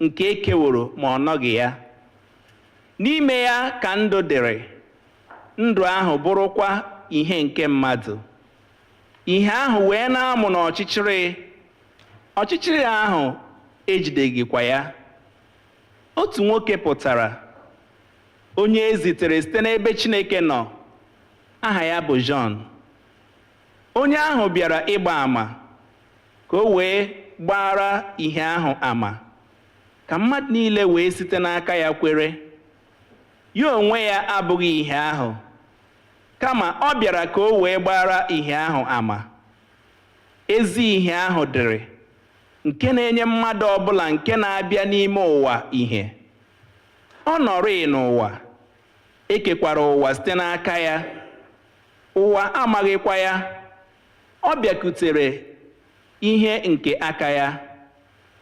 nke ekeworo ma ọ nọghị ya. N'ime ya ka ndụ dịrị, ndụ ahụ bụrụkwa ihe nke mmadụ. Ihe ahụ wee na-amụ n'ọchịchịrị, ọchịchịrị ahụ ejideghịkwa ya. Otu nwoke pụtara, onye ezitere site n'ebe Chineke nọ, aha ya bụ Jọn. Onye ahụ bịara ịgba àmà ka o wee gbara ihe ahụ àmà, ka mmadụ niile wee site n'aka ya kwere. Ya onwe ya abụghị ihe ahụ, kama ọ bịara ka o wee gbara ihe ahụ àmà. Ezi ihe ahụ dịrị, nke na-enye mmadụ ọbụla nke na-abịa n'ime ụwa ihe. Ọ nọrịị n'ụwa, ekekwara ụwa site n'aka ya, ụwa amaghịkwa ya. Ọ bịakutere ihe nke aka ya,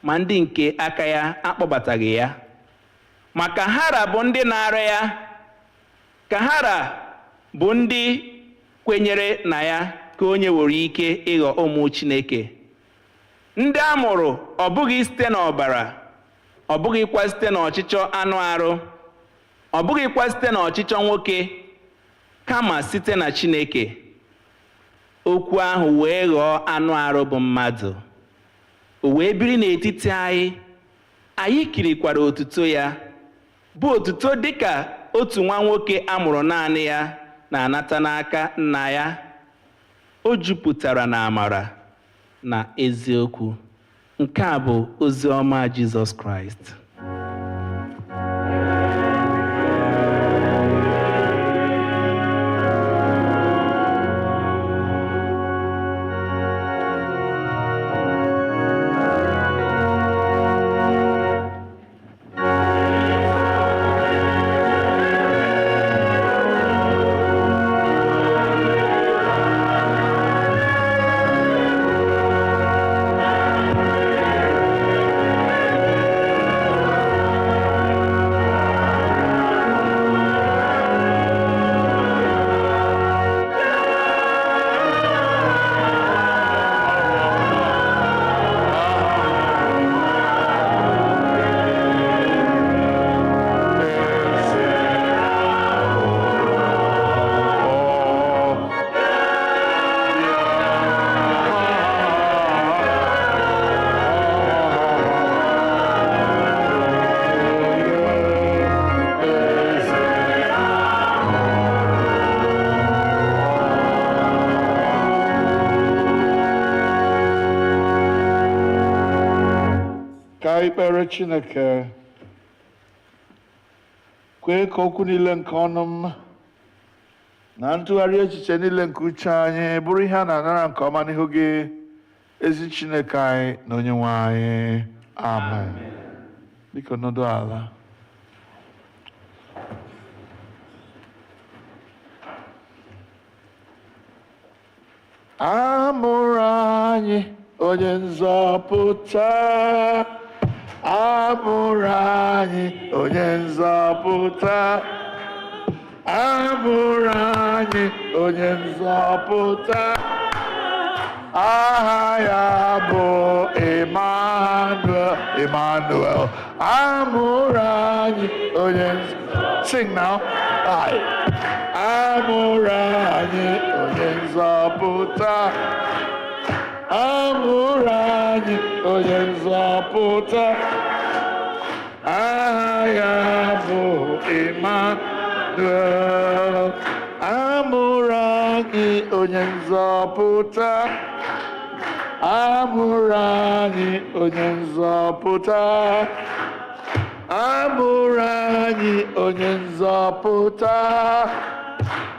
ma ndị nke aka ya akpọbataghị ya. Ma ka hara bụ ndị na-ara ya, ka hara bụ ndị kwenyere na ya ka o nyeworo ike ịghọ ụmụ Chineke. Ndị a mụrụ ọ bụghị site n'ọbara, ọ bụghịkwa site n'ọchịchọ anụ arụ, ọ bụghịkwa site n'ọchịchọ nwoke, kama site na Chineke. Okwu ahụ wee ghọọ anụ arụ bụ mmadụ, o wee biri n'etiti anyị. Anyị kirikwara otuto ya, bụ otuto dịka otu nwa nwoke a mụrụ naanị ya na-anata n'aka nna ya. O jupụtara na amara na eziokwu. Nke a bụ ozi ọma Jizọs Kraịst. Ekpere Chineke, kwee ka okwu niile nke ọnụ m na ntụgharị echiche niile nke uche anyị bụrụ ihe a na-anara nke ọma n'ihu gị, ezi Chineke anyị na Onyenwe anyị. Amen. Biko nọdụ ala. Amụrụ anyị onye nzọpụta, amụrụ anyị onye nzọpụta, amụrụ anyị onye nzọpụta. Aha ya bụ Emmanuel, Emmanuel. Amụrụ anyị onye nzọpụta. Sing now. Amụrụ anyị onye nzọpụta, amụrụ anyị onye nzọpụta. Aha ya bụ Emmanuel. Amụrụ anyị onye nzọpụta, amụrụ anyị onye nzọpụta. Amụrụ anyị onye nzọpụta.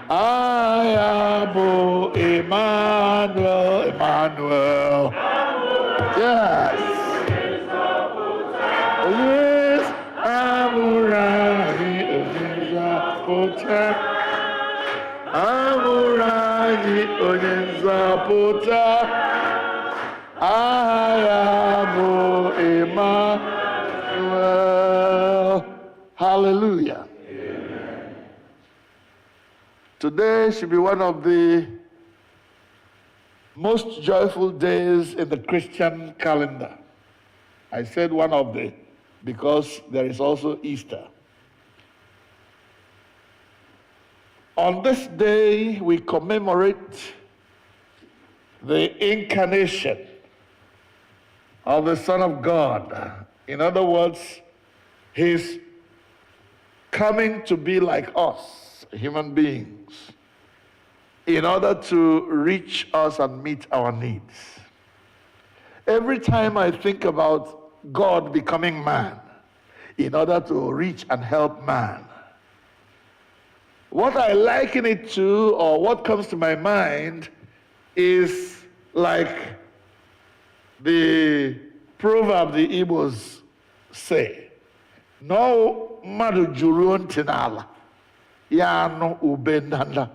Aha ya bụ Emmanuel, Emmanuel. Yes. Yes. Amụrụ anyị onye nzọpụta, amụrụ anyị onye nzọpụta. Aha ya bụ Emmanuel. Hallelujah. Today should be one of the most joyful days in the Christian calendar. I said one of the, because there is also Easter. On this day, we commemorate the incarnation of the Son of God. In other words, His coming to be like us, human beings, in order to reach us and meet our needs. Every time I think about God becoming man in order to reach and help man, what I liken it to, or what comes to my mind, is like the proverb the Igbos say, no madu juru ntị n'ala, ya anụ ube ndanda.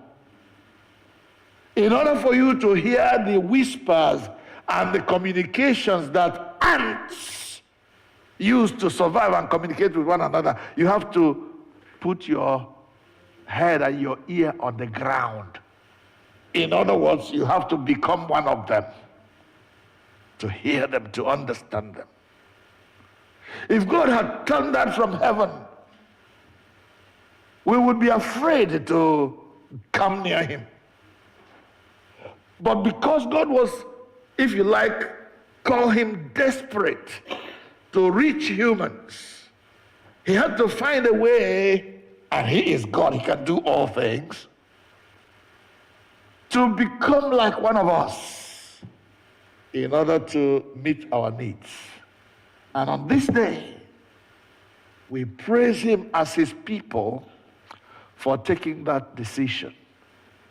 In order for you to hear the whispers and the communications that ants use to survive and communicate with one another, you have to put your head and your ear on the ground. In other words, you have to become one of them to hear them, to understand them. If God had done that from heaven, we would be afraid to come near Him. But because God was, if you like, call Him desperate to reach humans, He had to find a way, and He is God, He can do all things, to become like one of us in order to meet our needs. And on this day, we praise Him as His people for taking that decision,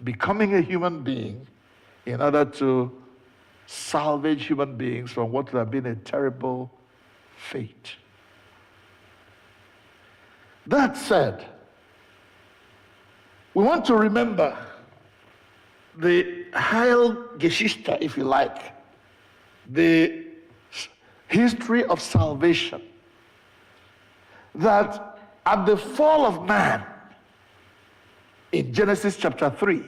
becoming a human being in order to salvage human beings from what would have been a terrible fate. That said, we want to remember the Heilgeschichte, if you like, the history of salvation, that at the fall of man in Genesis chapter 3,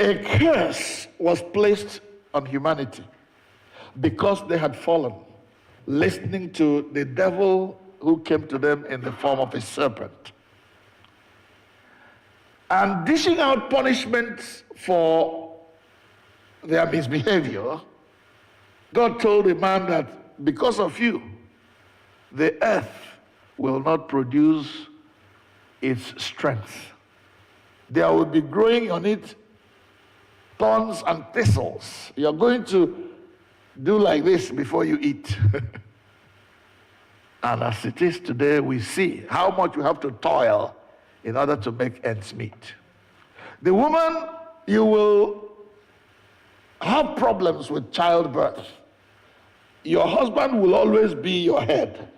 a curse was placed on humanity because they had fallen, listening to the devil who came to them in the form of a serpent. And dishing out punishments for their misbehavior, God told the man that because of you, the earth will not produce its strength. There will be growing on it thorns and thistles. You're going to do like this before you eat. And as it is today, we see how much you have to toil in order to make ends meet. The woman, you will have problems with childbirth. Your husband will always be your head.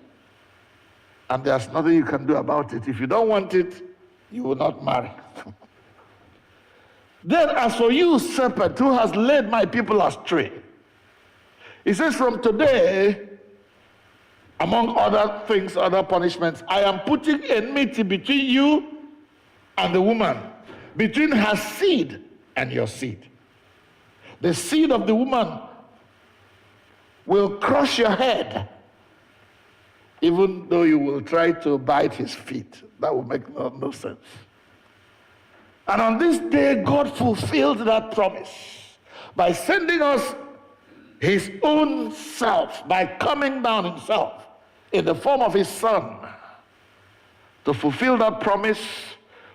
And there's nothing you can do about it. If you don't want it, you will not marry. Then as for you, serpent, who has led my people astray, he says, from today, among other things, other punishments, I am putting enmity between you and the woman, between her seed and your seed. The seed of the woman will crush your head, even though you will try to bite his feet. That will make no sense. And on this day, God fulfilled that promise by sending us His own self, by coming down Himself in the form of His Son to fulfill that promise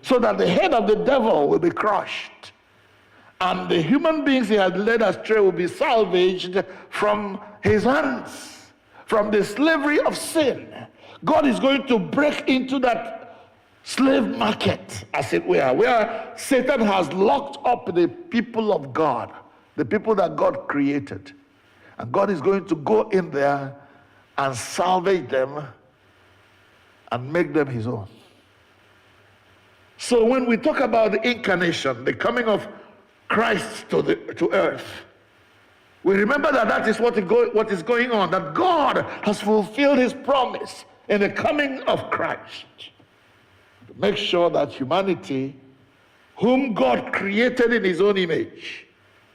so that the head of the devil will be crushed and the human beings He had led astray will be salvaged from His hands, from the slavery of sin. God is going to break into that slave market, as it were, where Satan has locked up the people of God, the people that God created. And God is going to go in there and salvage them and make them His own. So when we talk about the incarnation, the coming of Christ to earth, we remember that that is what is going on, that God has fulfilled His promise in the coming of Christ. To make sure that humanity, whom God created in His own image,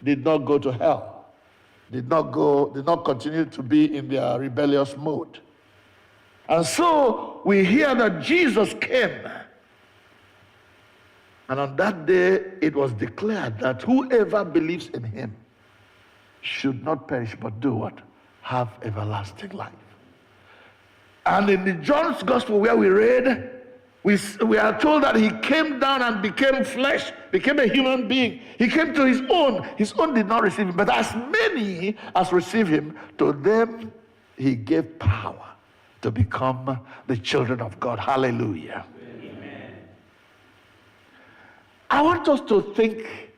did not go to hell, did not continue to be in their rebellious mode. And so we hear that Jesus came. And on that day, it was declared that whoever believes in him should not perish, but do what? Have everlasting life. And in the John's Gospel where we read, we are told that he came down and became flesh, became a human being. He came to his own did not receive him. But as many as received him, to them he gave power to become the children of God. Hallelujah. Amen. I want us to think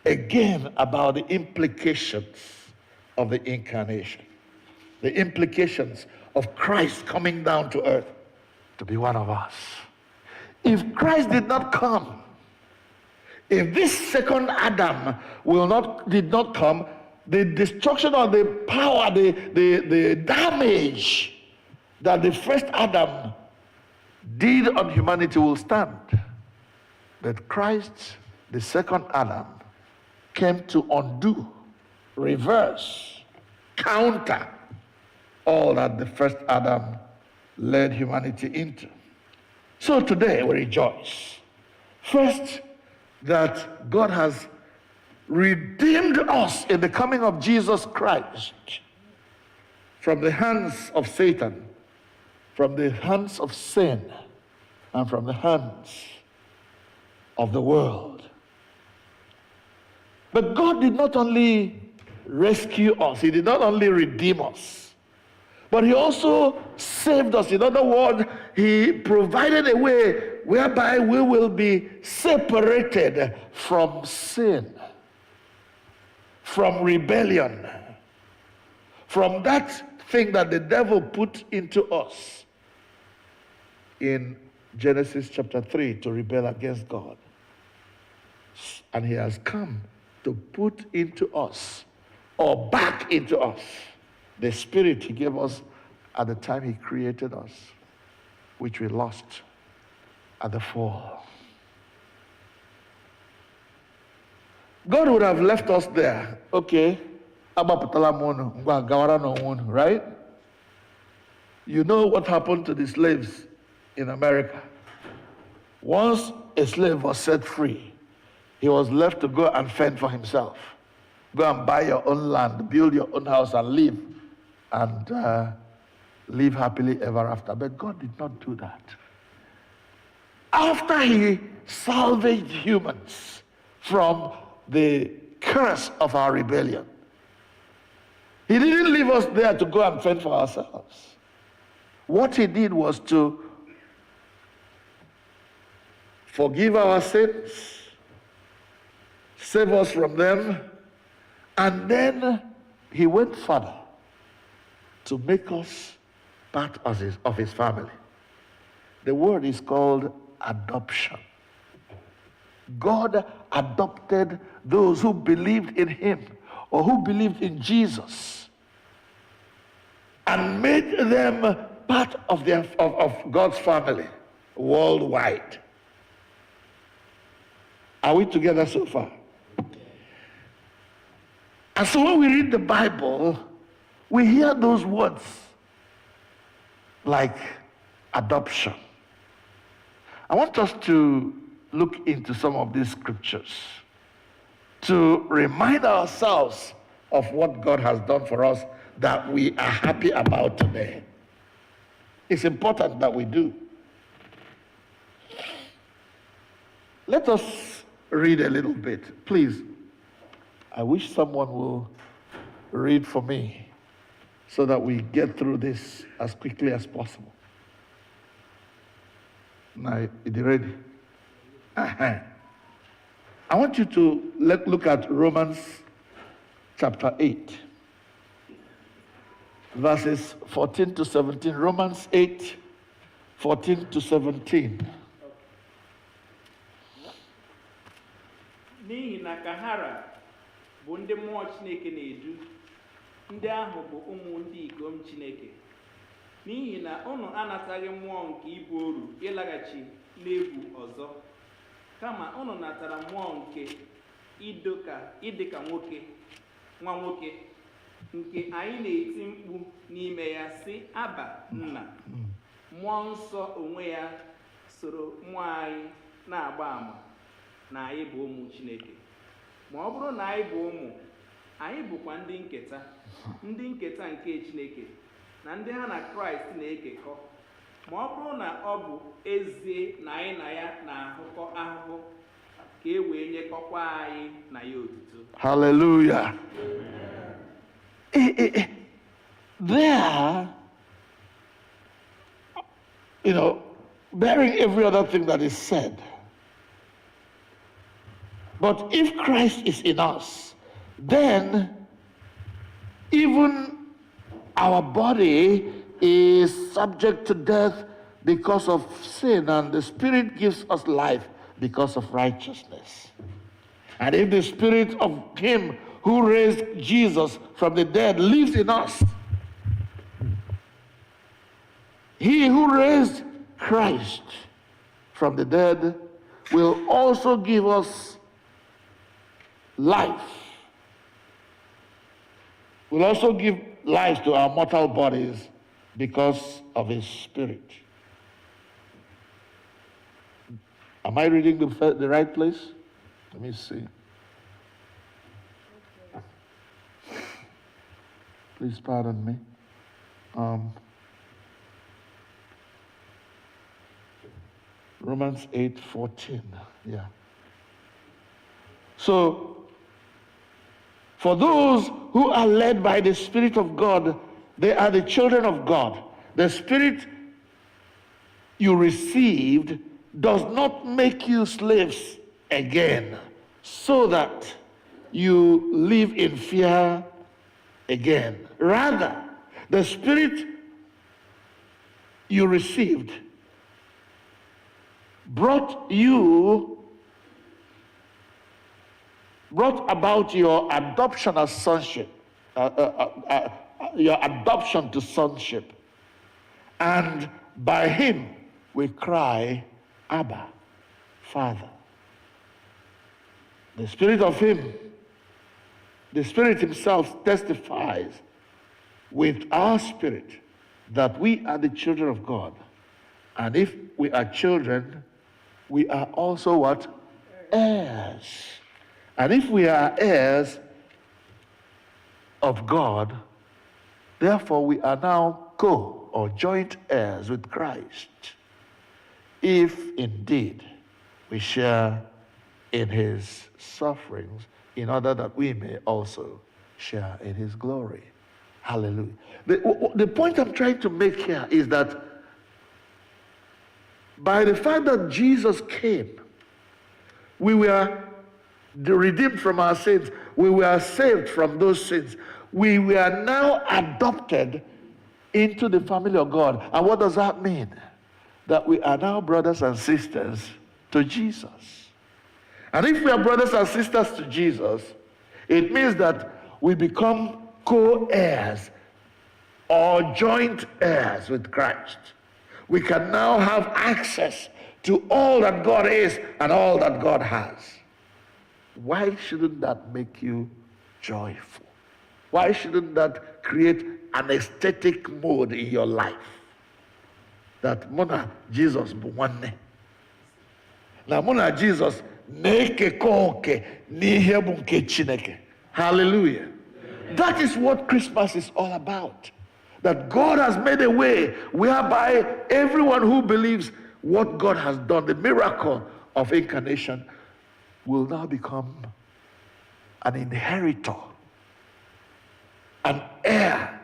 again about the implications of the incarnation, the implications of Christ coming down to earth to be one of us. If Christ did not come, if this second Adam did not come, the destruction of the power, the damage that the first Adam did on humanity will stand. But Christ, the second Adam, came to undo, reverse, counter all that the first Adam led humanity into. So today we rejoice. First, that God has redeemed us in the coming of Jesus Christ from the hands of Satan, from the hands of sin, and from the hands of the world. But God did not only rescue us, he did not only redeem us, but he also saved us. In other words, he provided a way whereby we will be separated from sin, from rebellion, from that thing that the devil put into us in Genesis chapter 3 to rebel against God. And he has come to put into us, or back into us, the spirit he gave us at the time he created us, which we lost at the fall. God would have left us there. Okay, right? You know what happened to the slaves in America. Once a slave was set free, he was left to go and fend for himself. Go and buy your own land, build your own house, and live. And live happily ever after. But God did not do that. After he salvaged humans from the curse of our rebellion, he didn't leave us there to go and fend for ourselves. What he did was to forgive our sins, save us from them, and then he went further to make us part of his family. The word is called adoption. God adopted those who believed in him or who believed in Jesus and made them part of God's family worldwide. Are we together so far? And so when we read the Bible, we hear those words like adoption. I want us to look into some of these scriptures to remind ourselves of what God has done for us that we are happy about today. It's important that we do. Let us read a little bit. Please, I wish someone will read for me so that we get through this as quickly as possible. Now, is it ready? Uh-huh. I want you to look at Romans chapter 8, verses 14 to 17. Romans 8, 14 to 17. N'ihi na kahara bụ ndị mmụọ Chineke na-edu, ndị ahụ bụ ụmụ ndị ikom Chineke. N'ihi na unu anataghị mmụọ nke ibu oru ịlaghachi n'egwu ọzọ, kama unu natara mmụọ nke ịdịka nwa nwoke, nke anyị na-eti mkpu n'ime ya sị Aba Nna. Mmụọ nsọ onwe ya soro mmụọ anyị na-agba àmà na anyị bụ ụmụ Chineke. Ma ọ bụrụ na anyị bụ ụmụ, anyị bụkwa ndị nketa nke Chineke na ndị ha na Kraịst na-ekekọ. Ma ọ bụrụ na ọ bụ ezie na anyị na ya na-ahụkọ ahụhụ, ka e wee nyekọkwa anyị na ya otuto. Hallelujah. There, bearing every other thing that is said. But if Christ is in us, then even our body is subject to death because of sin, and the Spirit gives us life because of righteousness. And if the Spirit of Him who raised Jesus from the dead lives in us, He who raised Christ from the dead will also give us life. Will also give life to our mortal bodies because of His Spirit. Am I reading the right place? Let me see. Please pardon me. Romans 8:14. Yeah. So, for those who are led by the Spirit of God, they are the children of God. The Spirit you received does not make you slaves again, so that you live in fear again. Rather, the Spirit you received brought about your adoption as sonship, your adoption to sonship. And by Him we cry, Abba, Father. The Spirit of Him, the Spirit Himself testifies with our spirit that we are the children of God. And if we are children, we are also what? Heirs. And if we are heirs of God, therefore we are now or joint heirs with Christ, if indeed we share in His sufferings, in order that we may also share in His glory. Hallelujah. The point I'm trying to make here is that by the fact that Jesus came, we were redeemed from our sins. We were saved from those sins. We were now adopted into the family of God. And what does that mean? That we are now brothers and sisters to Jesus. And if we are brothers and sisters to Jesus, it means that we become co-heirs or joint heirs with Christ. We can now have access to all that God is and all that God has. Why shouldn't that make you joyful? Why shouldn't that create an aesthetic mode in your life? That Mona Jesus bụ nwanne. Na Mona Jesus na-ekekọ oke n'ihe bụ nke Chineke. Hallelujah. That is what Christmas is all about. That God has made a way whereby everyone who believes what God has done, the miracle of incarnation, will now become an inheritor, an heir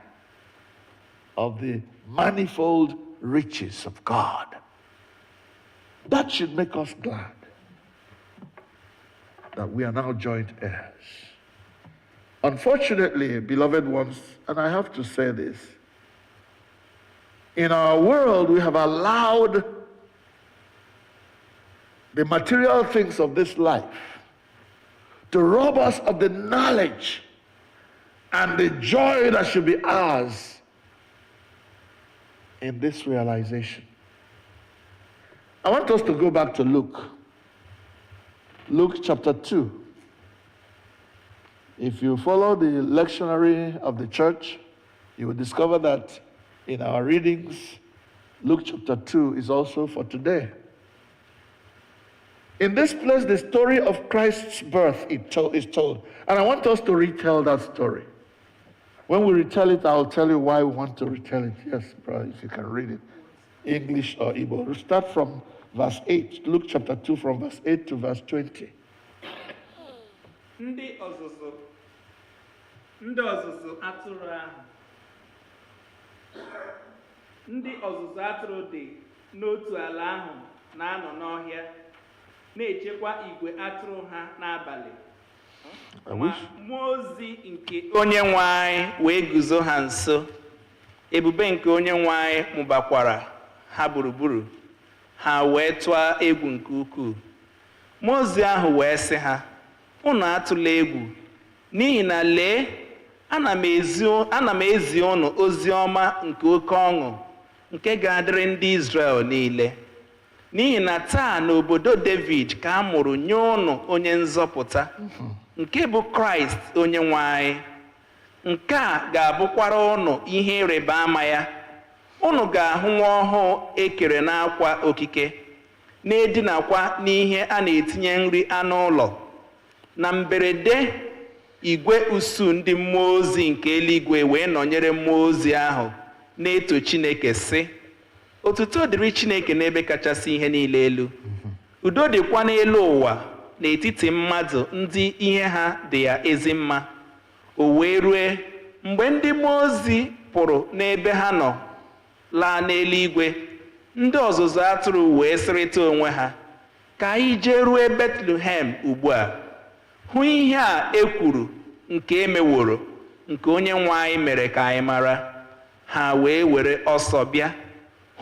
of the manifold riches of God. That should make us glad that we are now joint heirs. Unfortunately, beloved ones, and I have to say this, in our world we have allowed the material things of this life to rob us of the knowledge and the joy that should be ours in this realization. I want us to go back to Luke chapter 2. If you follow the lectionary of the church, you will discover that in our readings, Luke chapter 2 is also for today. In this place, the story of Christ's birth is told. And I want us to retell that story. When we retell it, I'll tell you why we want to retell it. Yes, brother, if you can read it, English or Igbo. We'll start from verse 8, Luke chapter 2, from verse 8 to verse 20. Ndị ọzụzụ atụrụ dị n'otu ala ahụ na-anọ n'ọhịa na-echekwa igwe atụrụ ha n'abalị. Ma mmụọ ozi nke onye nwe anyị wee guzo ha nso. Ebube nke onye nwe anyị mụbakwara ha gburugburu. Ha wee tụọ egwu nke ukwuu. Mmụọ ozi ahụ wee sị ha, unu atụla egwu, n'ihi na lee, ana m ezi unu ozi ọma nke oke ọṅụ nke ga-adịrị ndị Izrel niile. N'ihi na taa n'obodo David ka a mụrụ nye unu onye nzọpụta, nke bụ Kraịst onye nwe anyị. Nke a ga-abụkwara unu ihe ịrịba ama ya. Unu ga-ahụ nwa ọhụụ ekere n'akwa okike, na-edinakwa n'ihe a na-etinye nri anụ ụlọ. Na mberede, igwe usuu ndị mmụọ ozi nke eluigwe wee nọnyere mmụọ ozi ahụ na-eto Chineke sị, Otuto dịrị Chineke n'ebe kachasị ihe niile elu. Udo dịkwa n'elu ụwa n'etiti mmadụ ndị ihe ha dị ya ezi mma. O wee rue mgbe ndị mmụọ ozi pụrụ n'ebe ha nọ laa n'eluigwe, ndị ọzụzụ atụrụ wee sịrịta onwe ha, ka anyị jee rue Betlehem ugbu a, hụ ihe a e kwuru nke emeworo, nke onye nwe anyị mere ka anyị mara. Ha wee were ọsọ bịa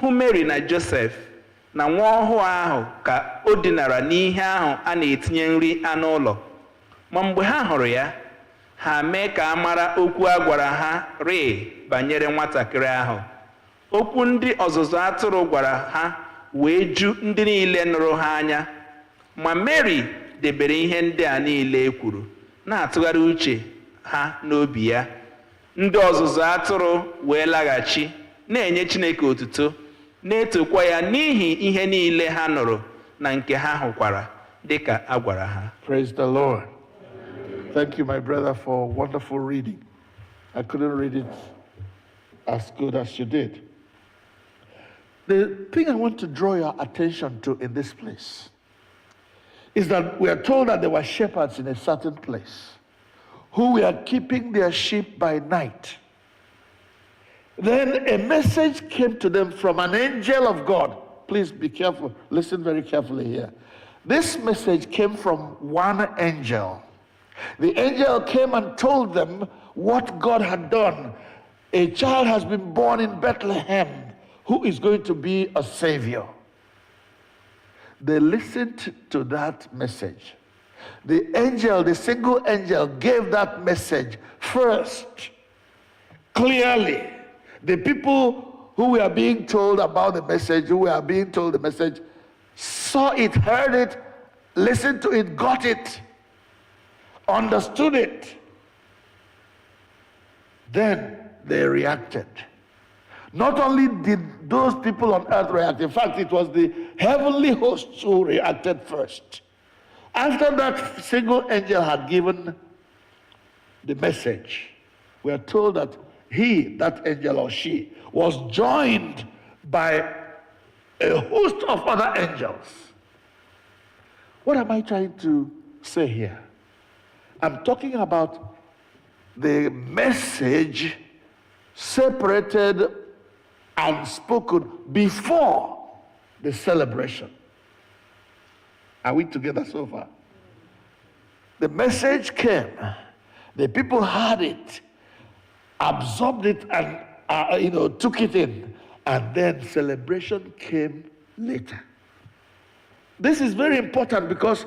hụ Mary na Joseph na nwa ọhụụ ahụ ka o dinara n'ihe ahụ a na-etinye nri anụ ụlọ. Ma mgbe ha hụrụ ya, ha mee ka a mara okwu a gwara ha rịị banyere nwatakịrị ahụ. Okwu ndị ọzụzụ atụrụ gwara ha wee ju ndị niile nụrụ ha anya. Ma Mary debere ihe ndị a niile e kwuru, na-atụgharị uche ha n'obi ya. Ndị ọzụzụ atụrụ wee laghachi na-enye Chineke otuto, na-etokwa ya n'ihi ihe niile ha nụrụ na nke ha hụkwara dịka a gwara ha. Praise the Lord. Thank you, my brother, for wonderful reading. I couldn't read it as good as you did. The thing I want to draw your attention to in this place is that we are told that there were shepherds in a certain place who were keeping their sheep by night. Then a message came to them from an angel of God. Please be careful. Listen very carefully here. This message came from one angel. The angel came and told them what God had done. A child has been born in Bethlehem who is going to be a savior. They listened to that message. The angel, the single angel, gave that message first, clearly. The people who were being told about the message, who were being told the message, saw it, heard it, listened to it, got it, understood it. Then they reacted. Not only did those people on earth react, in fact, it was the heavenly hosts who reacted first. After that single angel had given the message, we are told that he, that angel or she, was joined by a host of other angels. What am I trying to say here? I'm talking about the message separated and spoken before the celebration. Are we together so far? The message came. The people heard it, absorbed it, and took it in. And then celebration came later. This is very important because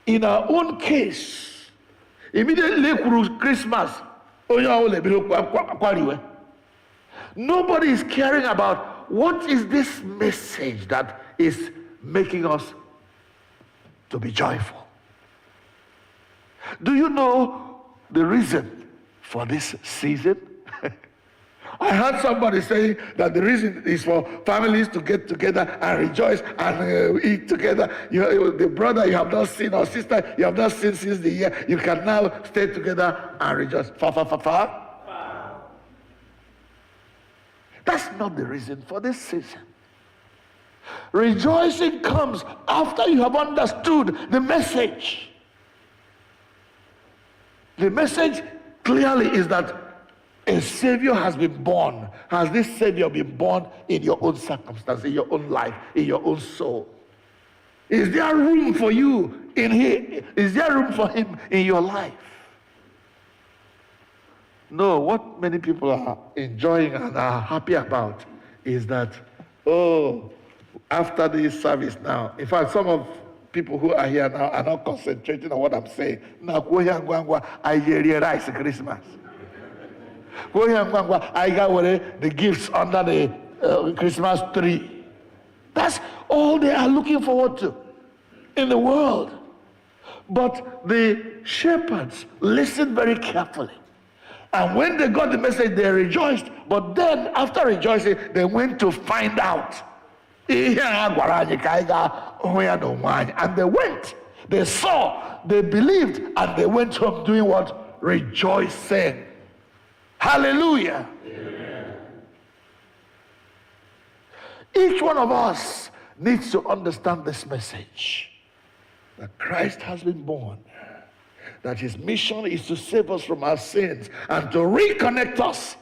in our own case, immediately through Christmas, nobody is caring about what is this message that is making us to be joyful. Do you know the reason for this season? I heard somebody say that the reason is for families to get together and rejoice and eat together. The brother you have not seen or sister you have not seen since the year, you can now stay together and rejoice. That's not the reason for this season. Rejoicing comes after you have understood the message. The message clearly is that a Savior has been born. Has this Savior been born in your own circumstance, in your own life, in your own soul? Is there room for you in Him? Is there room for Him in your life? No, what many people are enjoying and are happy about is that, after this service now, in fact, some of people who are here now are not concentrating on what I'm saying. Now, I realize Christmas. I got the gifts under the Christmas tree. That's all they are looking forward to in the world. But the shepherds listened very carefully. And when they got the message, they rejoiced. But then, after rejoicing, they went to find out. And they went. They saw, they believed, and they went home doing what? Rejoicing. Hallelujah. Amen. Each one of us needs to understand this message. That Christ has been born. That His mission is to save us from our sins and to reconnect us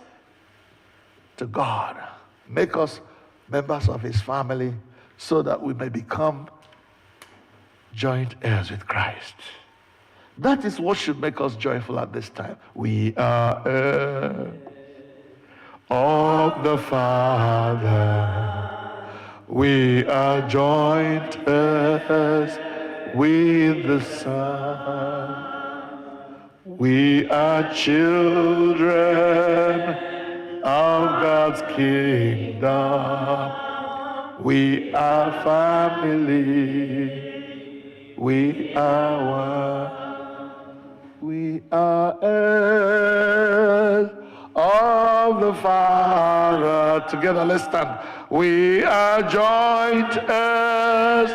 to God. Make us members of His family so that we may become joint heirs with Christ. That is what should make us joyful at this time. We are heirs of the Father. We are joint heirs with the Son. We are children of God's kingdom. We are family. We are one. We are heirs of the Father. Together, let's stand. We are joint heirs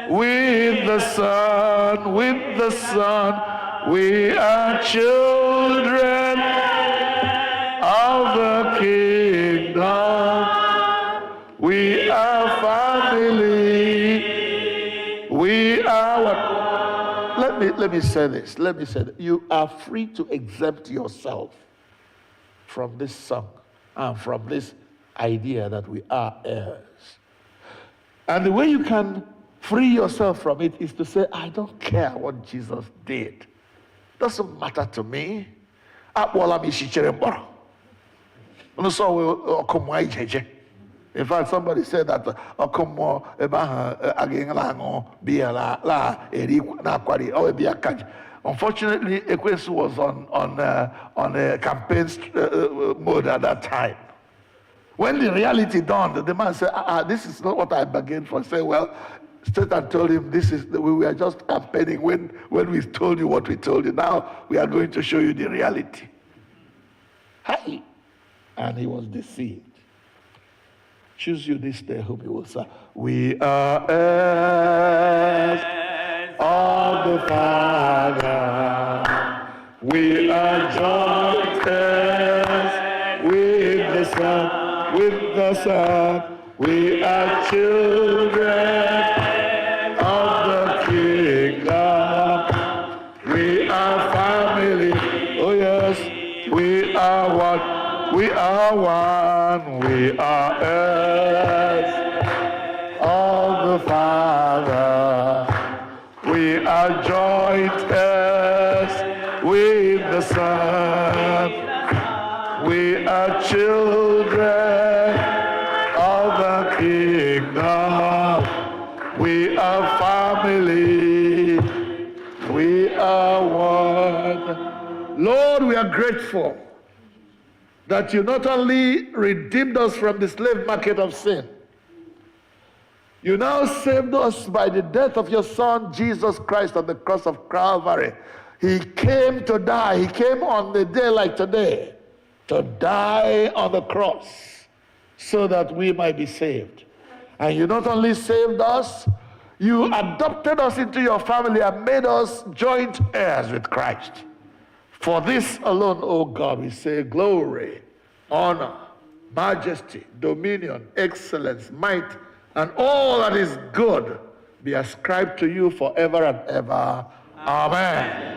with the Son, with the Son. We are children of the kingdom. We are family. We are what? Let me say this. Let me say that you are free to exempt yourself from this song and from this idea that we are heirs. And the way you can free yourself from it is to say, I don't care what Jesus did. Doesn't matter to me. In fact, somebody said that unfortunately, Ekwesu was on a campaign mode at that time. When the reality dawned, the man said, this is not what I bargained for. Say, well, Satan told him, we were just campaigning when we told you what we told you. Now we are going to show you the reality. Hi. And he was deceived. Choose you this day whom you will serve. We are heirs of the Father. We are joint heirs with the Son. With the Son. We are children of the kingdom. We are family. Oh yes, we are one. We are one. We are heirs of the Father. We are joint heirs with the Son. We are children of the kingdom. We are family. We are one. Lord, we are grateful that you not only redeemed us from the slave market of sin, you now saved us by the death of your Son, Jesus Christ, on the cross of Calvary. He came to die. He came on the day like today to die on the cross so that we might be saved. And you not only saved us, you adopted us into your family and made us joint heirs with Christ. For this alone, O God, we say glory, honor, majesty, dominion, excellence, might, and all that is good be ascribed to you forever and ever. Amen.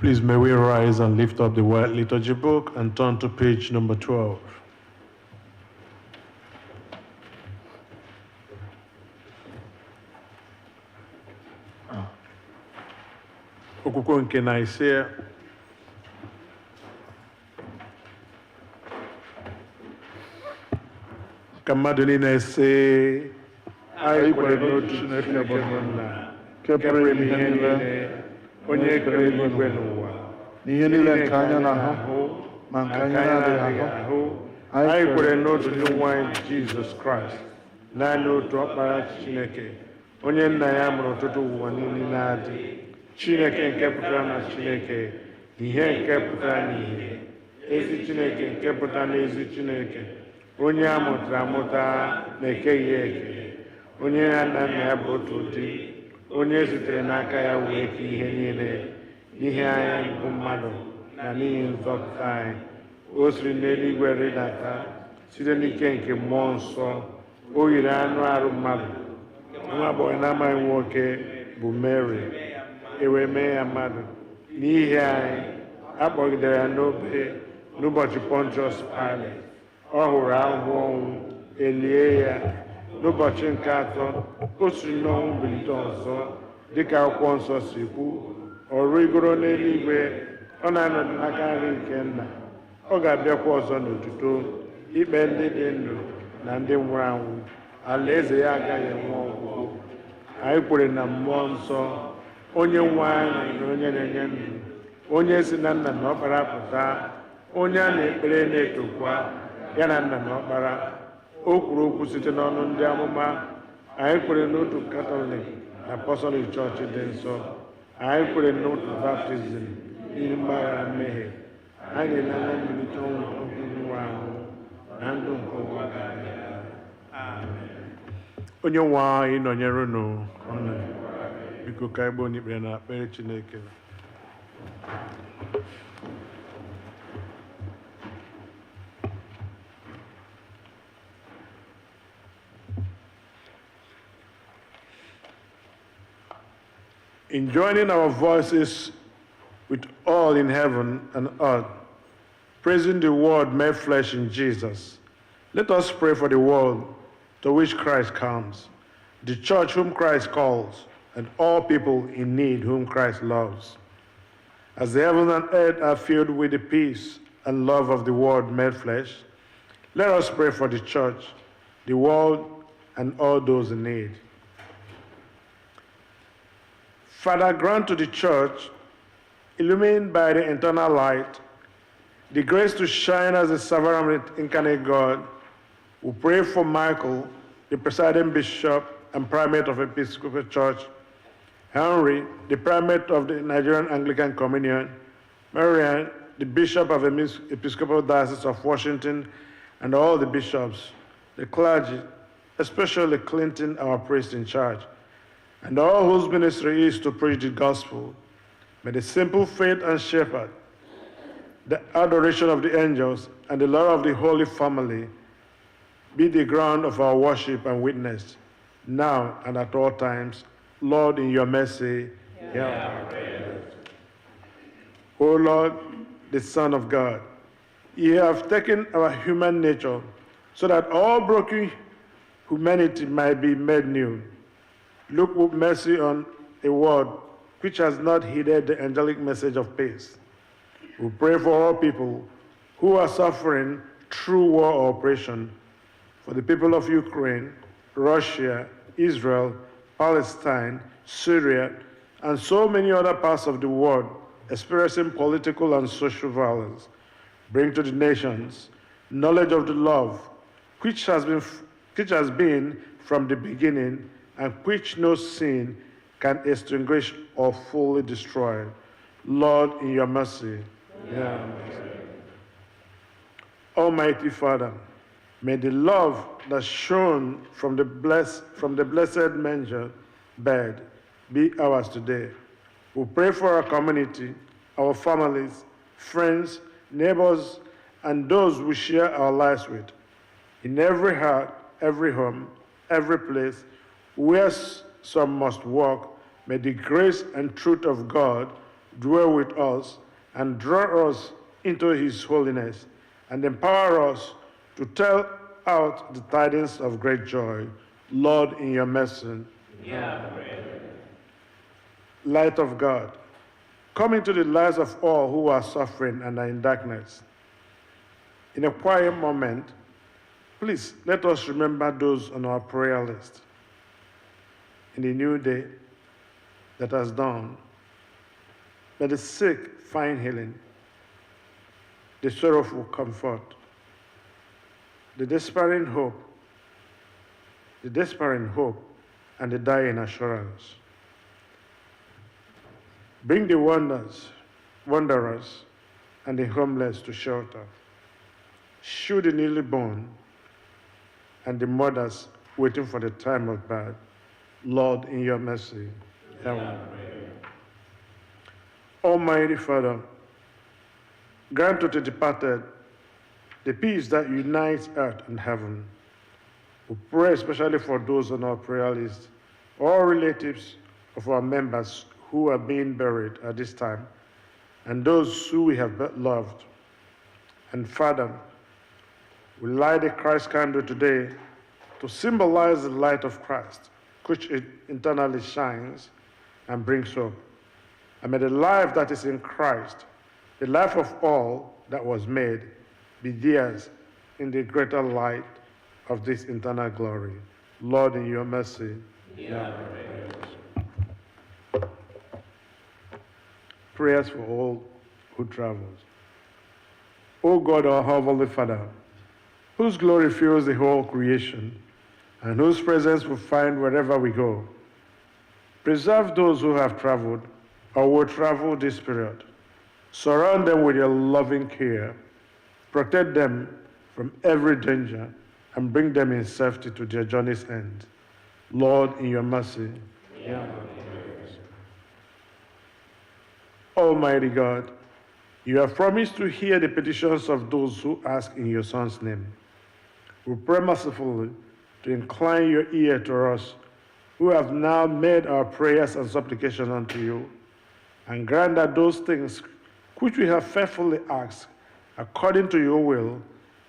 Please may we rise and lift up the White Liturgy book and turn to page number 12. Okwu nke Nicaea. Ka mmadụ niile sị, anyị kwere n'otu Chineke bụ nna, nke pụrụ ime ihe niile, onye kere eluigwe n'ụwa, n'ihe niile nke anya na-ahụ ma nke anya na-adịghị ahụ. Anyị kwere n'otu Onyenwe anyị Jizọs Kraịst, naanị otu Ọkpara Chineke, onye nna ya mụrụ ọtụtụ ụwa niile na-adị, Chineke nke pụtara na Chineke, ihe nke pụtara n'ihe, ezi Chineke nke pụtara n'ezi Chineke, onye a mụtara amụta na-ekeghị eke, onye ya na nna ya bụ otu ụdị, onye zitere n'aka ya wee kee ihe niile, n'ihe anyị bụ mmadụ na n'ihi nzọpụta anyị. O siri n'eluigwe rịdata site n'ike nke mmụọ nsọ, o yiri anụ arụ mmadụ, nwa agbọghọ na-amaghị nwoke bụ Mary, wee mee ya mmadụ n'ihi anyị. A kpọgidere ya n'obe n'ụbọchị Pontius Pilate. Ọ hụrụ ahụhụ ọnwụ, elie ya. N'ụbọchị nke atọ, o siri n'ọnwụ bilite ọzọ, dịka akwụkwọ nsọ si kwu. Ọ rịgoro n'eluigwe, ọ na-anọdụ n'aka nri nke nna. Ọ ga-abịakwa ọzọ n'otuto ikpe ndị dị ndụ na ndị nwụrụ anwụ. Alaeze ya agaghị enwe ọgwụgwụ. Anyị kwere na mmụọ nsọ, onye nwe anyị na onye na-enye ndụ, onye si na nna na ọkpara pụta, onye a na-ekpere na-etokwa ya na nna na ọkpara. O kwuru okwu site n'ọnụ ndị amụma. Anyị kwere n'otu Katọlik na Apọstọlik Chọọchị dị nsọ. Anyị kwere n'otu baptizim n'ihi mgbaghara mmehie. Anyị na-anya mbilite ọnwụ nke nwụrụ anwụ na ndụ nke ụwa ga-abịa. Onye nwe anyị nọnyere unu ọnụ. Biko ka anyị gboo n'ikpere na ekpere Chineke. In joining our voices with all in heaven and earth, praising the Word made flesh in Jesus, let us pray for the world to which Christ comes, the church whom Christ calls, and all people in need whom Christ loves. As the heaven and earth are filled with the peace and love of the Word made flesh, let us pray for the church, the world, and all those in need. Father, grant to the church, illumined by the eternal light, the grace to shine as a sovereign incarnate God. We pray for Michael, the presiding bishop and primate of Episcopal Church, Henry, the primate of the Nigerian Anglican Communion, Marian, the bishop of the Episcopal Diocese of Washington, and all the bishops, the clergy, especially Clinton, our priest in charge, and all whose ministry is to preach the gospel. May the simple faith and shepherd, the adoration of the angels, and the love of the Holy Family be the ground of our worship and witness, now and at all times. Lord, in your mercy, hear our prayers. O Lord, the Son of God, you have taken our human nature so that all broken humanity might be made new. Look with mercy on a world which has not heeded the angelic message of peace. We pray for all people who are suffering through war or oppression, for the people of Ukraine, Russia, Israel, Palestine, Syria, and so many other parts of the world experiencing political and social violence. Bring to the nations knowledge of the love which has been from the beginning, and which no sin can extinguish or fully destroy. Lord, in your mercy. Yeah. Almighty Father, may the love that shone from the blessed manger bed be ours today. We pray for our community, our families, friends, neighbors, and those we share our lives with. In every heart, every home, every place where some must walk, may the grace and truth of God dwell with us and draw us into his holiness and empower us to tell out the tidings of great joy. Lord, in your mercy. Yeah. Light of God, come into the lives of all who are suffering and are in darkness. In a quiet moment, please let us remember those on our prayer list. In the new day that has dawned, may the sick find healing, the sorrowful comfort, the despairing hope, and the dying assurance. Bring the wanderers, and the homeless to shelter. Shield the newly born and the mothers waiting for the time of birth. Lord, in your mercy. Amen. Almighty Father, grant to the departed the peace that unites earth and heaven. We pray especially for those on our prayer list, all relatives of our members who are being buried at this time, and those who we have loved. And Father, we light the Christ candle today to symbolize the light of Christ, which it internally shines and brings hope. And may the life that is in Christ, the life of all that was made, be theirs in the greater light of this eternal glory. Lord, in your mercy. Yeah. Prayers for all who travels. O God, our Heavenly Father, whose glory fills the whole creation, and whose presence we find wherever we go, preserve those who have traveled or will travel this period. Surround them with your loving care. Protect them from every danger and bring them in safety to their journey's end. Lord, in your mercy. Yeah. Almighty God, you have promised to hear the petitions of those who ask in your Son's name. We pray mercifully to incline your ear to us, who have now made our prayers and supplications unto you, and grant that those things which we have faithfully asked, according to your will,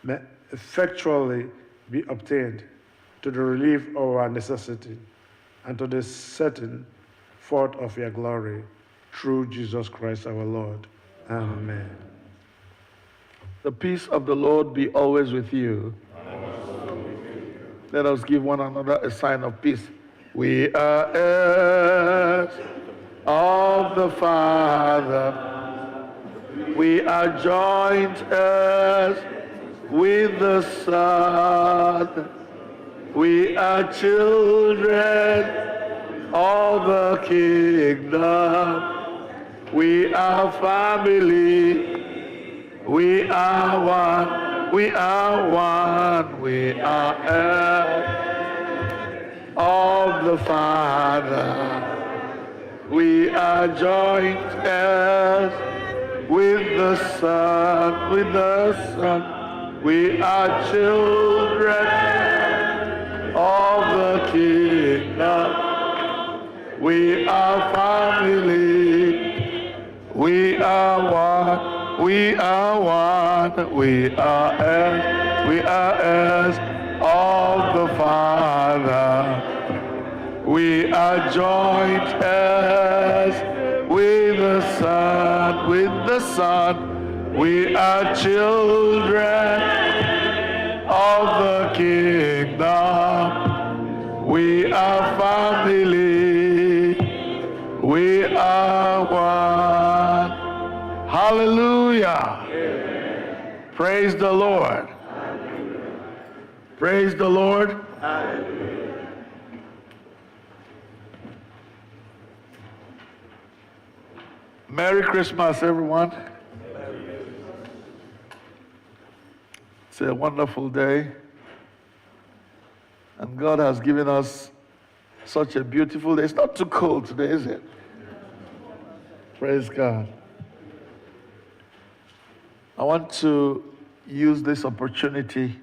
may effectually be obtained to the relief of our necessity and to the setting forth of your glory, through Jesus Christ our Lord. Amen. The peace of the Lord be always with you. Let us give one another a sign of peace. We are heirs of the Father. We are joint heirs with the Son. We are children of the kingdom. We are family. We are one. We are one. We are heirs of the Father. We are joint heirs with the Son. With the Son. We are children of the kingdom. We are family. We are one. We are one. We are heirs. We are heirs of the Father. We are joint heirs with the Son. With the Son. We are children of the kingdom. We are family. Hallelujah. Amen. Praise the Lord. Hallelujah. Praise the Lord. Hallelujah. Merry Christmas, everyone. It's a wonderful day. And God has given us such a beautiful day. It's not too cold today, is it? Praise God. I want to use this opportunity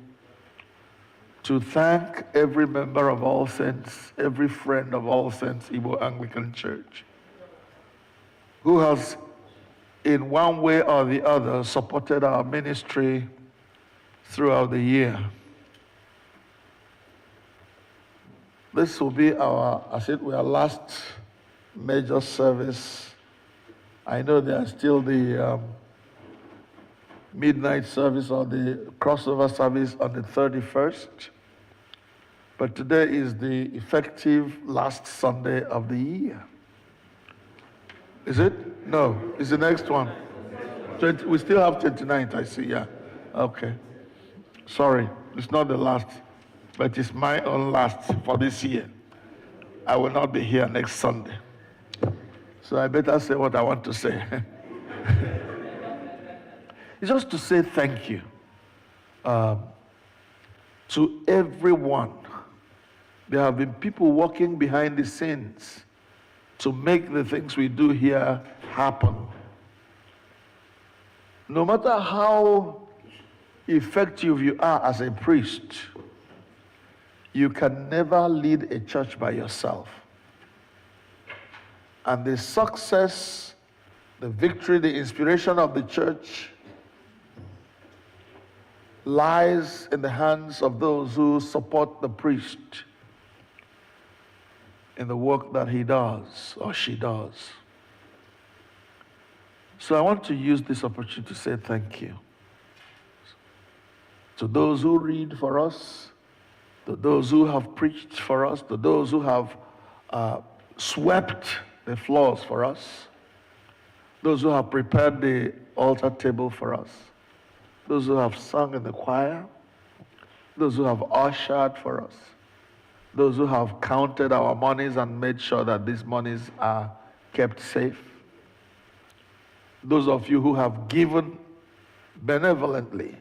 to thank every member of All Saints, every friend of All Saints Igbo Anglican Church, who has, in one way or the other, supported our ministry throughout the year. This will be our, as it were, last major service. I know there are still the midnight service or the crossover service on the 31st, but today is the effective last Sunday of the year. Is it? No, it's the next one. We still have 29th, I see, yeah. Okay. Sorry, it's not the last, but it's my own last for this year. I will not be here next Sunday. So I better say what I want to say. It's just to say thank you to everyone. There have been people working behind the scenes to make the things we do here happen. No matter how effective you are as a priest, you can never lead a church by yourself. And the success, the victory, the inspiration of the church lies in the hands of those who support the priest in the work that he does or she does. So I want to use this opportunity to say thank you to those who read for us, to those who have preached for us, to those who have swept the floors for us, those who have prepared the altar table for us, those who have sung in the choir, those who have ushered for us, those who have counted our monies and made sure that these monies are kept safe, those of you who have given benevolently,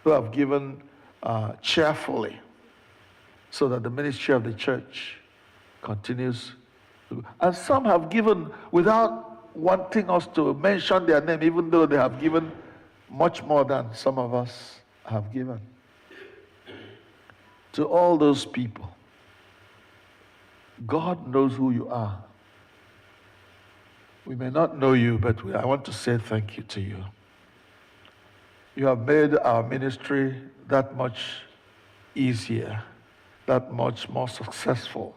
who have given cheerfully, so that the ministry of the church continues. And some have given without wanting us to mention their name, even though they have given much more than some of us have given. To all those people, God knows who you are. We may not know you, but I want to say thank you to you. You have made our ministry that much easier, that much more successful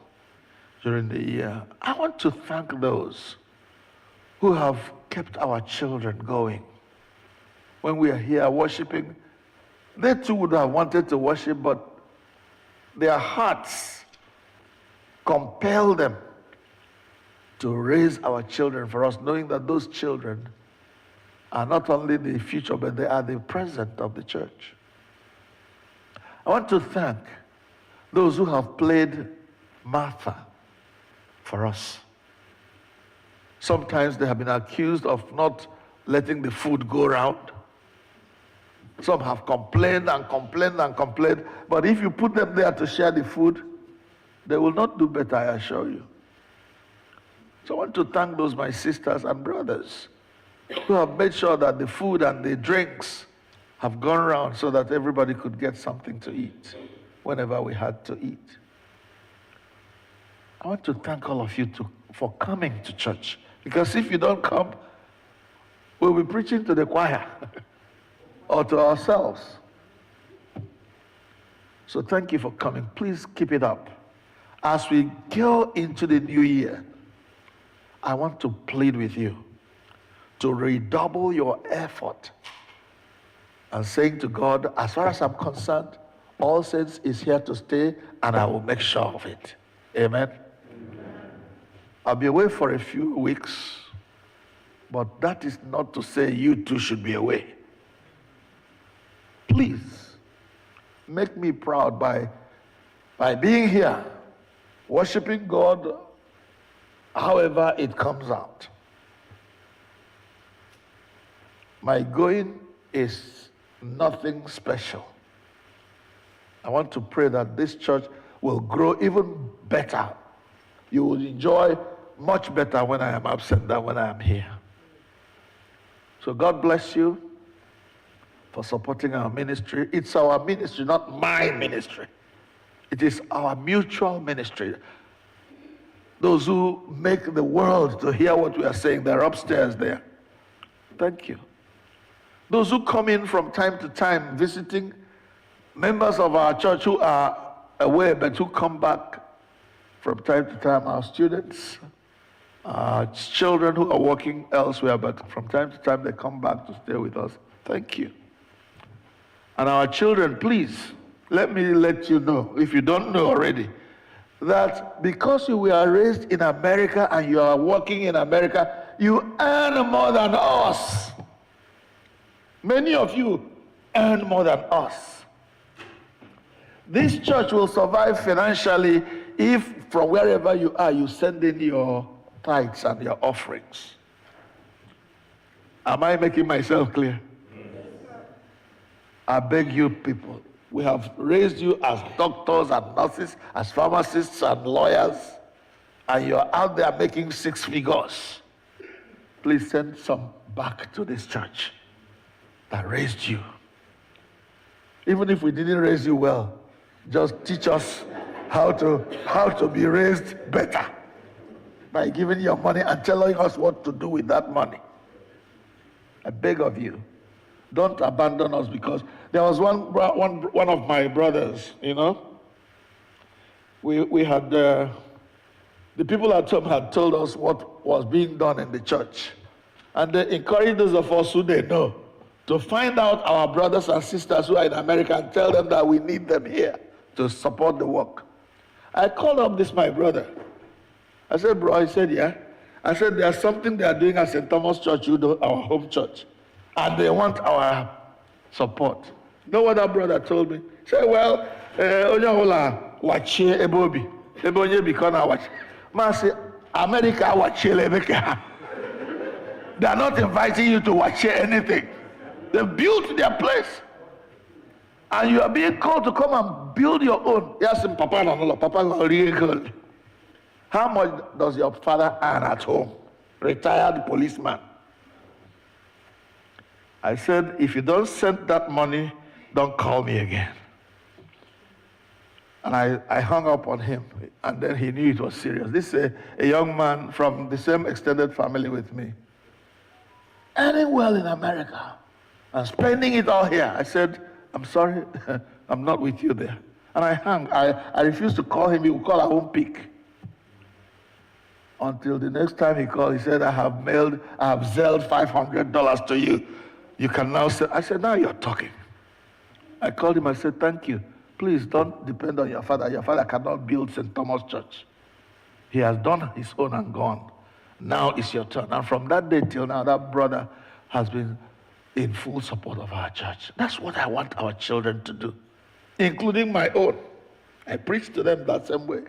during the year. I want to thank those who have kept our children going. When we are here worshiping, they too would have wanted to worship, but their hearts compel them to raise our children for us, knowing that those children are not only the future, but they are the present of the church. I want to thank those who have played Martha for us. Sometimes they have been accused of not letting the food go around. Some have complained and complained and complained, but if you put them there to share the food, they will not do better, I assure you. So I want to thank those my sisters and brothers who have made sure that the food and the drinks have gone around so that everybody could get something to eat whenever we had to eat. I want to thank all of you for coming to church, because if you don't come, we'll be preaching to the choir or to ourselves. So thank you for coming. Please keep it up. As we go into the new year, I want to plead with you to redouble your effort and saying to God, as far as I'm concerned, All Saints is here to stay, and I will make sure of it. Amen. I'll be away for a few weeks, But that is not to say you too should be away. Please, make me proud by being here, worshiping God however it comes out. My going is nothing special. I want to pray that this church will grow even better. You will enjoy much better when I am absent than when I am here. So God bless you for supporting our ministry. It's our ministry, not my ministry. It is our mutual ministry. Those who make the world to hear what we are saying, they're upstairs there. Thank you. Those who come in from time to time visiting, members of our church who are away but who come back from time to time, our students, our children who are working elsewhere, but from time to time they come back to stay with us. Thank you. And our children, please, let me let you know, if you don't know already, that because you were raised in America and you are working in America, you earn more than us. Many of you earn more than us. This church will survive financially if from wherever you are, you send in your tithes and your offerings. Am I making myself clear? I beg you people, we have raised you as doctors and nurses, as pharmacists and lawyers, and you're out there making 6 figures. Please send some back to this church that raised you. Even if we didn't raise you well, just teach us how to be raised better by giving your money and telling us what to do with that money. I beg of you, don't abandon us, because there was one of my brothers, you know, we had, the people at home had told us what was being done in the church. And they encouraged those of us who they know to find out our brothers and sisters who are in America and tell them that we need them here to support the work. I called up this my brother. I said, bro, he said, yeah. I said, there's something they are doing at St. Thomas Church, our home church, and they want our support. You know what that brother told me? He said, well, Onye wachie ebobi. Onye bikona wachie. Man say, America wachie lebeke. They are not inviting you to wachie anything. They built their place. And you are being called to come and build your own. Yes, Papa no, Papa no really good. How much does your father earn at home? Retired policeman. I said, if you don't send that money, don't call me again. And I hung up on him, and then he knew it was serious. This is a young man from the same extended family with me, earning well in America and spending it all here. I said, I'm sorry, I'm not with you there. And I hung. I refused to call him. He would call our own pick. Until the next time he called, he said, I have zelled $500 to you. You can now say, I said, now you're talking. I called him, I said, thank you. Please don't depend on your father. Your father cannot build St. Thomas Church. He has done his own and gone. Now it's your turn. And from that day till now, that brother has been in full support of our church. That's what I want our children to do, including my own. I preach to them that same way.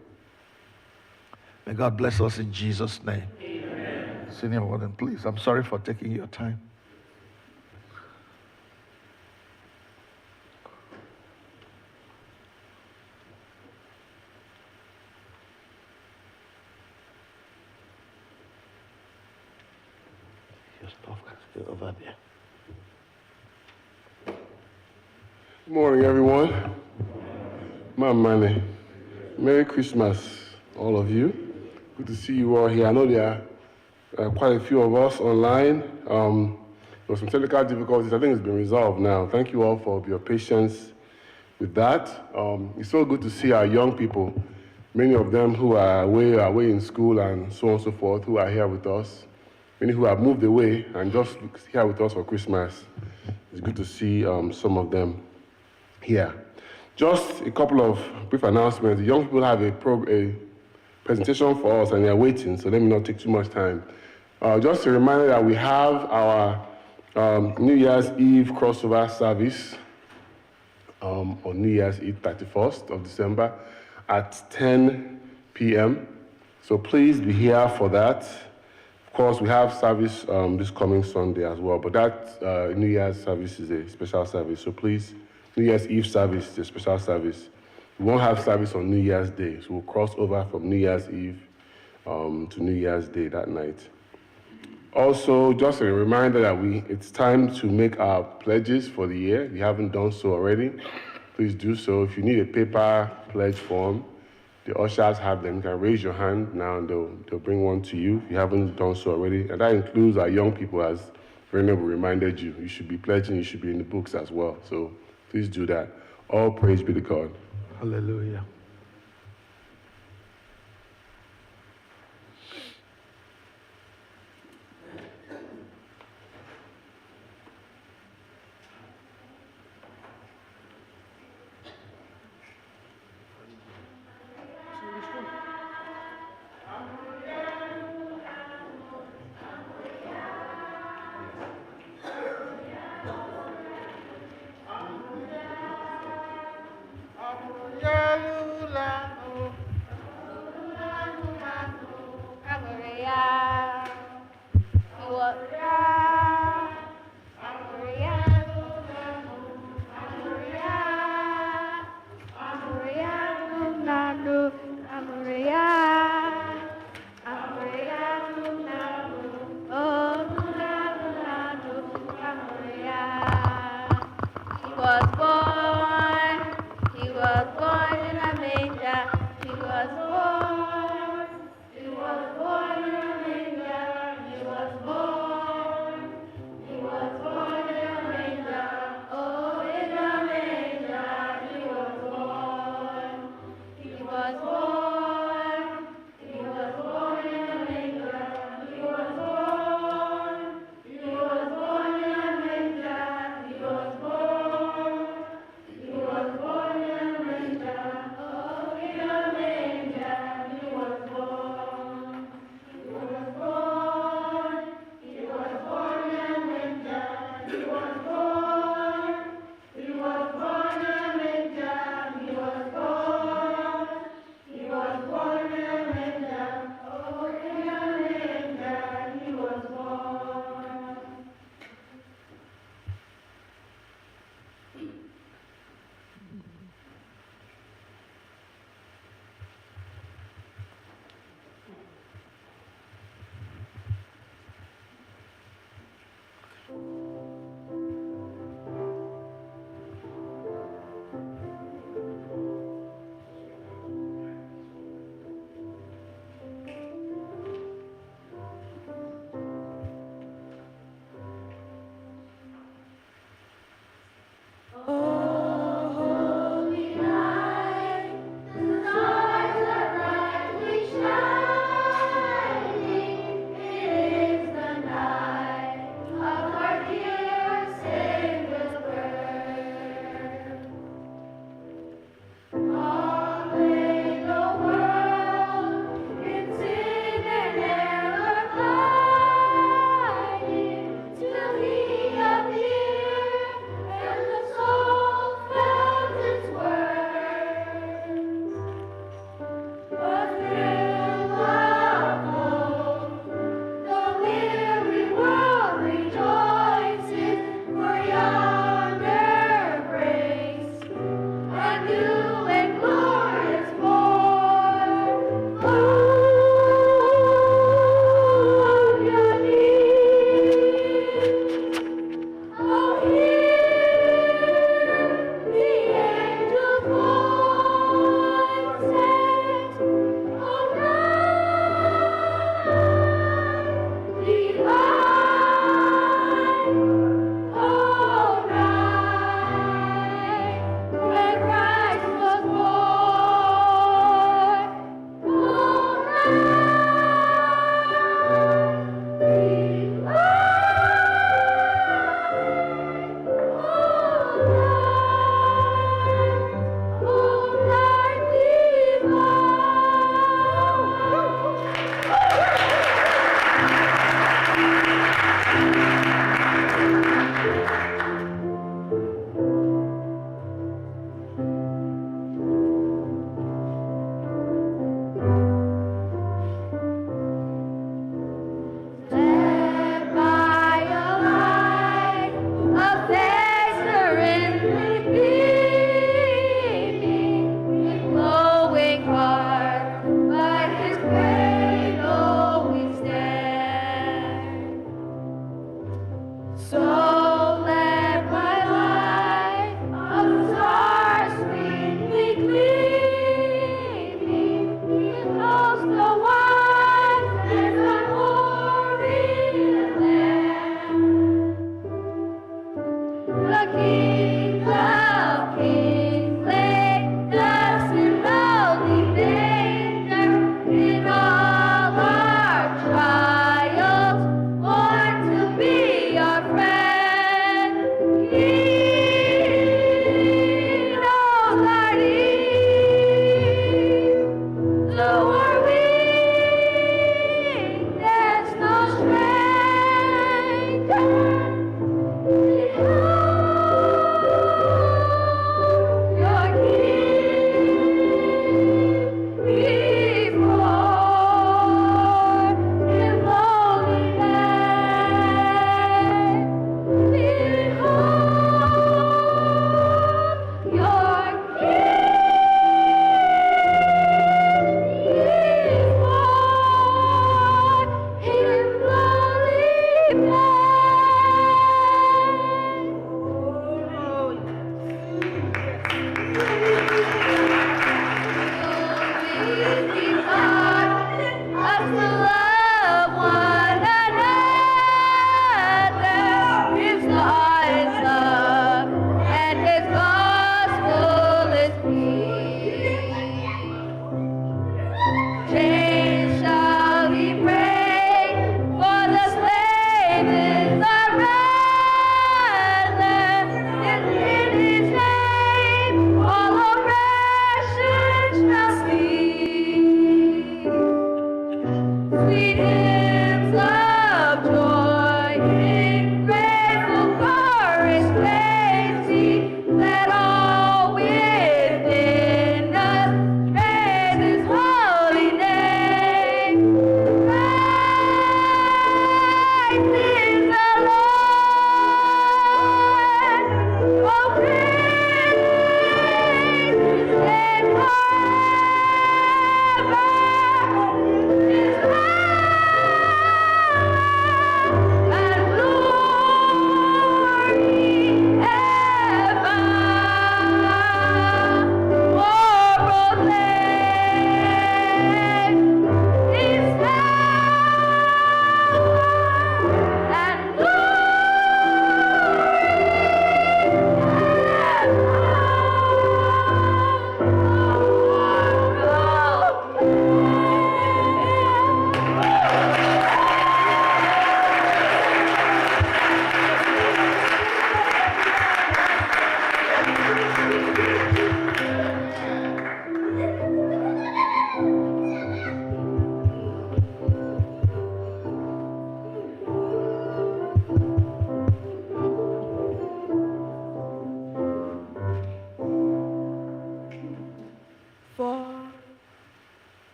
May God bless us in Jesus' name. Amen. Senior Warden, please. I'm sorry for taking your time. Your stuff can stay over there. Good morning, everyone. Mane. Merry Christmas, all of you. Good to see you all here. I know there are quite a few of us online. There were some technical difficulties. I think it's been resolved now. Thank you all for your patience with that. It's so good to see our young people, many of them who are away in school and so on and so forth, who are here with us. Many who have moved away and just here with us for Christmas. It's good to see some of them here. Just a couple of brief announcements. The young people have a presentation for us and they're waiting, so let me not take too much time. Just a reminder that we have our New Year's Eve crossover service on New Year's Eve, 31st of December at 10 p.m. So please be here for that. Of course, we have service this coming Sunday as well, but that New Year's service is a special service. So please, New Year's Eve service is a special service. We won't have service on New Year's Day, so we'll cross over from New Year's Eve to New Year's Day that night. Also, just a reminder that it's time to make our pledges for the year. If you haven't done so already, please do so. If you need a paper pledge form, the ushers have them. You can raise your hand now and they'll bring one to you if you haven't done so already. And that includes our young people, as Verena reminded you. You should be pledging, you should be in the books as well. So please do that. All praise be to God. Hallelujah. Hallelujah.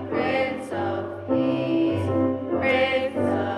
Prince of Peace, Prince of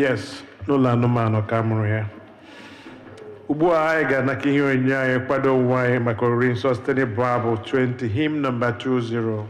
Yes, n'ụlọ anụmanụ ka a mụrụ ya. Ugbu a anyị ga-anaka ihe onyinye anyị kwado onwe anyị maka oriri nsọ site n'ịbụ abụ 20, hymn number 20.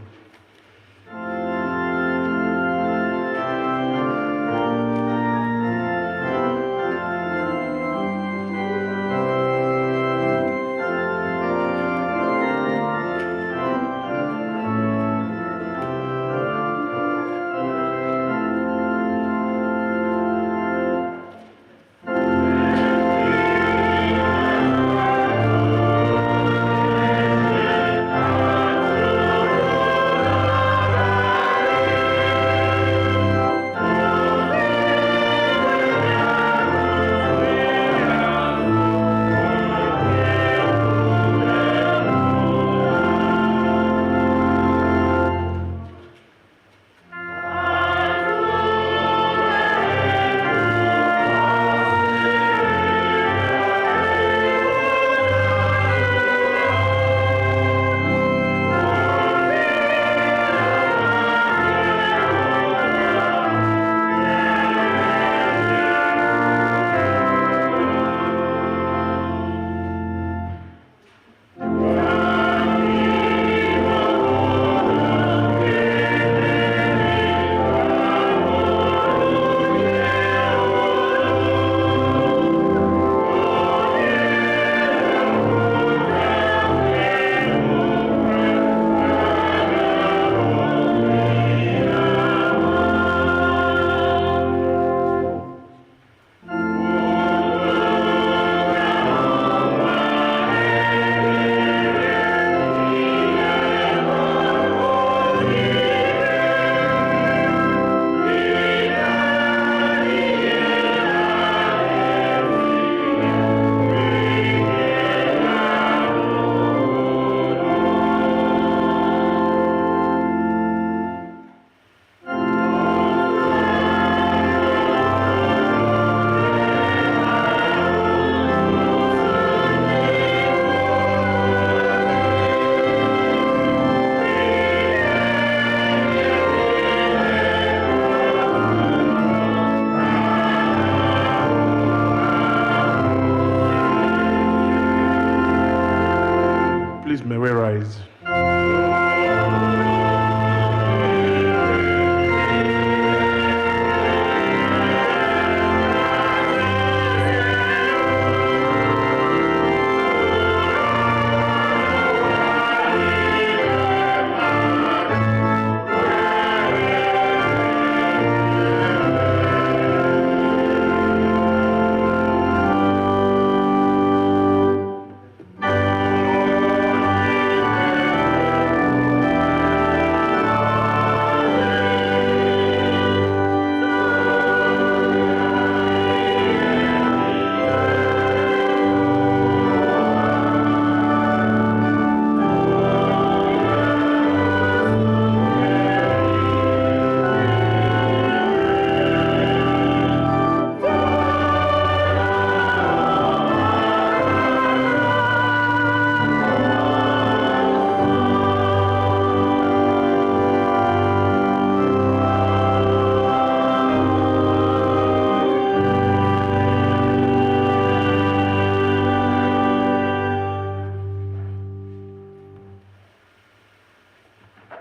May we rise.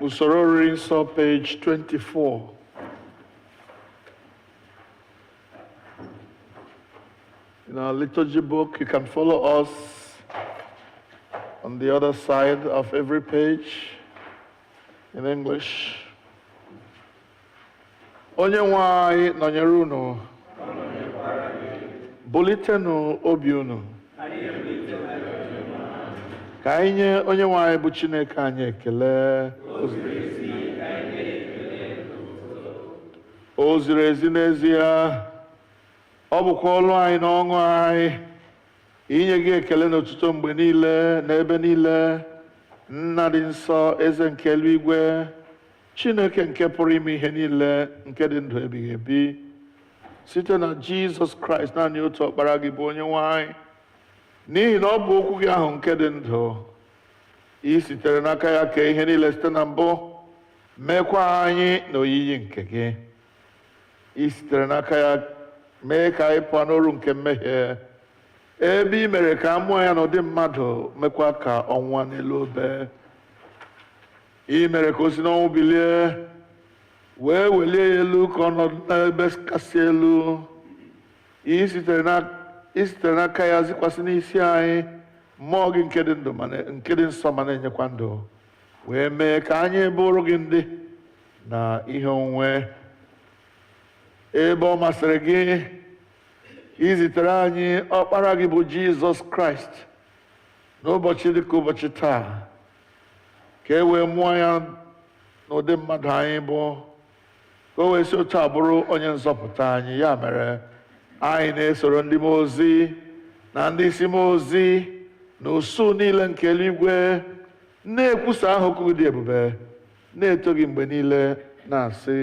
Usoro Oriri Nsọ, page 24. In our liturgy book, you can follow us on the other side of every page in English. Onye nwe anyị nọnyere unu. Bulitenu obi unu. Ka anyị nye onye nwe anyị bụ Chineke anyị ekele. O ziri ezi n'ezie, ọ bụkwa ọlụ anyị na ọṅụ anyị inye gị ekele na otuto mgbe niile na ebe niile. Nna dị nsọ, eze nke eluigwe, Chineke nke pụrụ ime ihe niile, nke dị ndụ ebighị ebi, site na Jizọs Kraịst naanị otu ọkpara gị bụ onye nwe anyị, n'ihi na ọ bụ okwu gị ahụ nke dị ndụ. I sitere n'aka ya kee ihe niile site na mbụ, mekwa anyị na oyiyi nke gị. I sitere n'aka ya mee ka anyị pụọ n'oru nke mmehie, ebe i mere ka a mụọ ya n'ụdị mmadụ, mekwa ka ọ nwụọ n'elu obe. I mere ka o si n'ọnwụ bilie, wee welie ya elu ka ọ nọdụ n'ebe kasị elu. I sitere n'aka ya zikwasị n'isi anyị mmụọ gị nke dị ndụ nke dị nsọ ma na-enyekwa ndụ, wee mee ka anyị bụrụ gị ndị na ihe onwunwe. Ebe ọ masịrị gị izitere anyị ọkpara gị bụ Jizọs Kraịst n'ụbọchị dịka ụbọchị taa, ka e wee mụọ ya n'ụdị mmadụ anyị bụ, ka o wee si otu a bụrụ onye nzọpụta anyị. Ya mere anyị na-esoro ndị mmụọ ozi na ndị isi mmụọ ozi na usuu niile nke eluigwe na-ekwusa aha okwu dị ebube, na-eto gị mgbe niile, na-asị: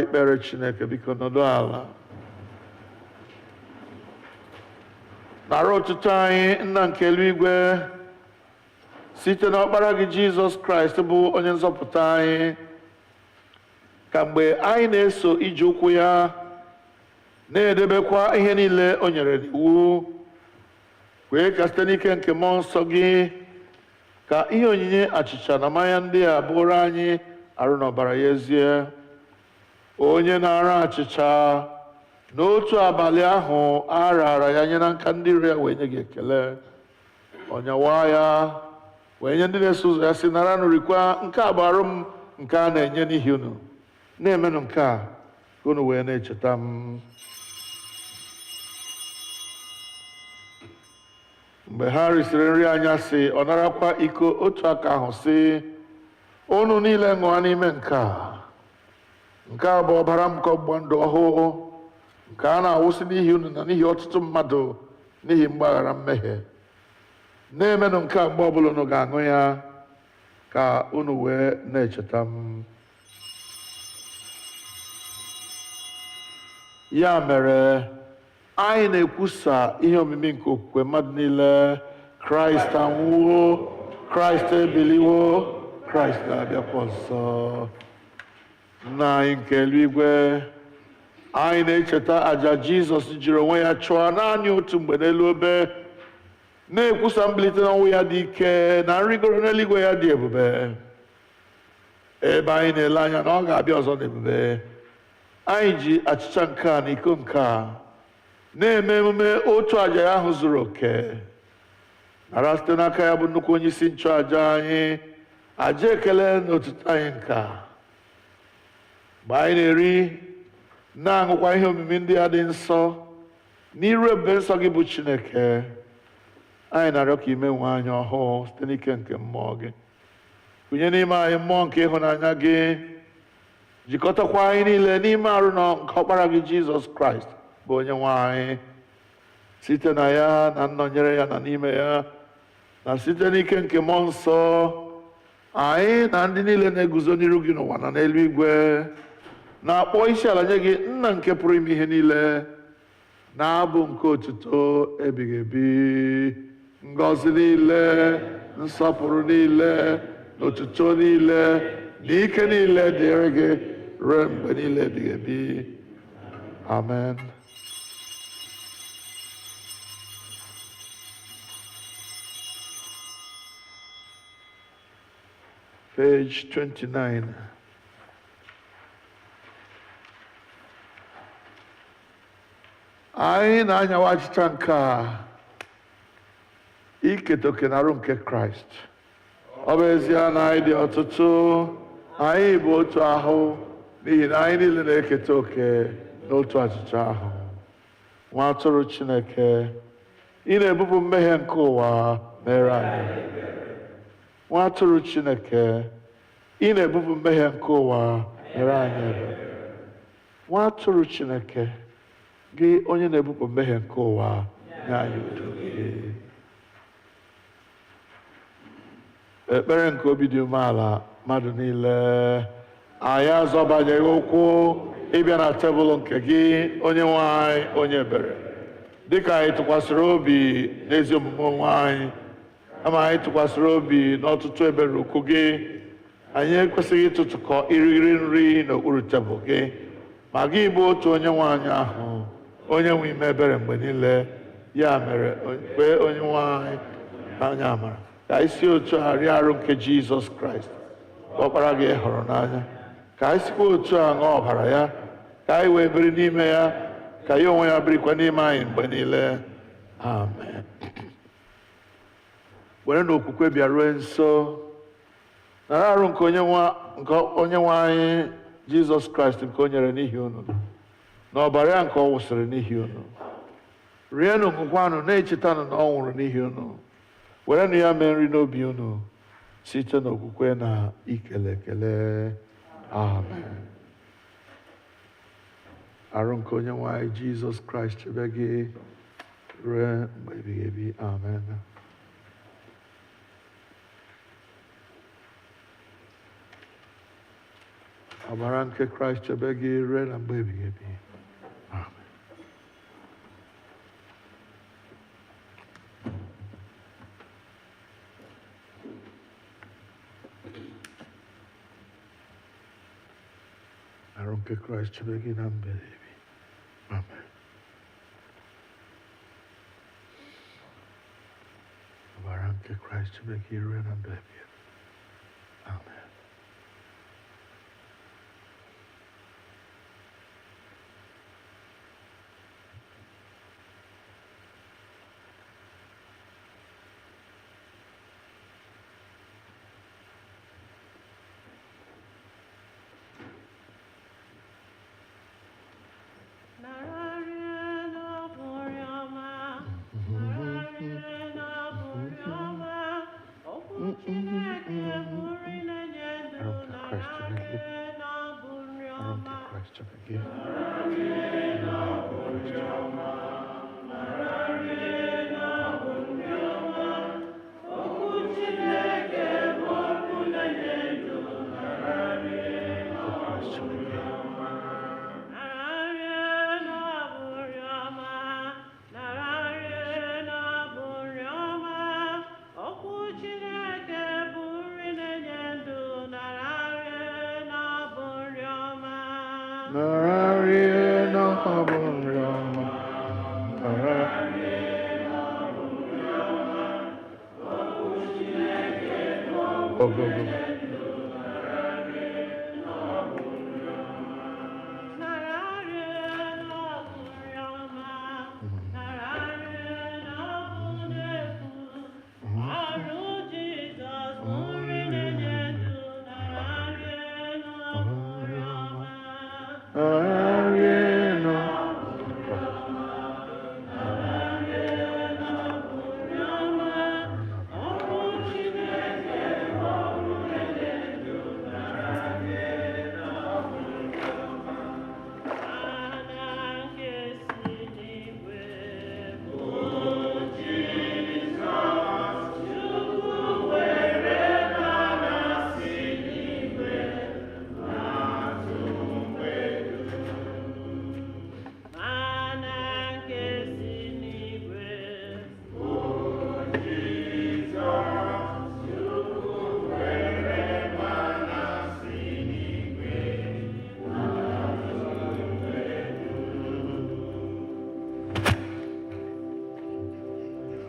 Ekpere Chineke. Biko nọdụ ala. Nara otuto anyị, Nna nke eluigwe, site n'ọkpara gị Jizọs Kraịst bụ onye nzọpụta anyị, ka mgbe anyị na-eso ije ụkwụ ya na-edebekwa ihe niile o nyere n'iwu, kwee ka site n'ike nke mmụọ nsọ gị ka ihe onyinye achịcha na mmanya ndị a bụrụ anyị arụ na ọbara ya ezie. Onye na-ara achịcha n'otu abalị ahụ a raara ya nye na nka ndị iro ya, wee nye gị ekele, ọnyawa ya, wee nye ndị na-eso ụzọ ya, sị: nara nụrịkwa, nke a bụ arụ m nke a na-enye n'ihi unu. Na-emenụ nke a ka unu wee na-echeta m. Mgbe ha risịrị nri anyasị, ọ narakwa iko otu aka ahụ, sị: unu niile ṅụọ n'ime nke a bụ ọbara m nke ọgbụgba ndụ ọhụụ, nke a na-awụsị n'ihi unu na n'ihi ọtụtụ mmadụ n'ihi mgbaghara mmehie. Na-emenụ nke a mgbe ọbụla unu ga-aṅụ ya, ka unu wee na-echeta m. Ya mere, anyị na-ekwusa ihe omimi nke okwukwe mmadụ niile: Kraịst anwụwo, Kraịst ebiliwo, Kraịst ga-abịakwa ọzọ. Nna anyị nke eluigwe, anyị na-echeta àjà Jizọs jiri onwe ya chụọ naanị otu mgbe n'elu obe, na-ekwusa mbilite n'ọnwụ ya dị ike na nrịgoro n'eluigwe ya dị ebube, ebe anyị na-ele anya na ọ ga-abịa ọzọ n'ebube. Anyị ji achịcha nke a na iko nke a na-eme emume otu àjà ya ahụ zuru oke, nara site n'aka ya bụ nnukwu onye isi nchụàjà anyị àjà ekele na otuto anyị nke a. Mgbe anyị na-eri na-aṅụkwa ihe omimi ndị a dị nsọ n'iru ebube nsọ gị bụ Chineke, anyị na-arịọ ka ime nwe anyị ọhụụ site n'ike nke mmụọ gị. Kụnye n'ime anyị mmụọ nke ịhụnanya gị, jikọtakwa anyị niile n'ime arụ nke ọkpara gị Jizọs Kraịst bụ onye nwe anyị, site na ya na nnọnyere ya na n'ime ya na site n'ike nke mmụọ nsọ, anyị na ndị niile na-eguzo n'iru gị n'ụwa na n'eluigwe na-akpọ isi ala nye gị, Nna nke pụrụ ime ihe niile, na-abụ nke otuto ebighị ebi. Ngọzi niile, nsọpụrụ niile, na otuto niile, na ike niile dịrị gị ruo mgbe niile ebighị ebi. Amen. Page 29. Anyị na-anyawa achịcha nke a iketa oke n'arụ nke Kraịst. Ọ bụ ezie na anyị dị ọtụtụ, anyị bụ otu ahụ n'ihi na anyị niile na-eketa oke n'otu achịcha ahụ. Nwa atụrụ Chineke, ị na-ebupụ mmehie nke ụwa mere anyị. Nwa atụrụ Chineke, ị na-ebupụ mmehie nke ụwa mere anyị ebere. Nwa atụrụ Chineke, gị onye na-ebupụ mmehie nke ụwa nye anyị udo gị. Ekpere nke obi dị umeala mmadụ niile, anyị azọbanyeghị ụkwụ ịbịa na tebụl nke gị, onye nwe anyị onye ebere, dịka anyị tụkwasịrị obi n'ezi omume onwe anyị, ama anyị tụkwasịrị obi n'ọtụtụ ebere ukwu gị. Anyị ekwesịghị ịtụtụkọ irighiri nri n'okpuru tebụl gị, ma gị bụ otu onye nwe anyị ahụ, onye nwe ime ebere mgbe niile. Ya mere, kwee onye nwe anyị anyị amara ka anyị si otu a rie arụ nke Jizọs Kraịst, Ọkpara gị hụrụ n'anya, ka anyị sikwa otu a ṅụọ ọbara ya, ka anyị wee biri n'ime ya, ka ya onwe ya birikwa n'ime anyị mgbe niile. Amen. Were n'okwukwe bịaruo nso, nara arụ nke onye nwe anyị Jizọs Kraịst nke o nyere n'ihi unu, na ọbara ya nke ọ wụsịrị n'ihi unu. Rienụ ṅụkwanụ na-echetanụ na ọ nwụrụ n'ihi unu. Werenụ ya mee nri n'obi unu site n'okwukwe na ikele ekele. Amen. Arụ nke onye nwe anyị Jizọs Kraịst chebe gị ruo mgbe ebighị ebi. Amen. Ọbara nke Kraịst chebe gị ruo na mgbe ebighị ebi. Amen. Arụ nke Kraịst chebe gị na mgbe ebighị ebi. Amen. Ọbara nke Kraịst chebe gị ruo na mgbe ebighị ebi. Amen.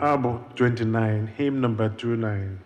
Abụ 29, hymn number 29.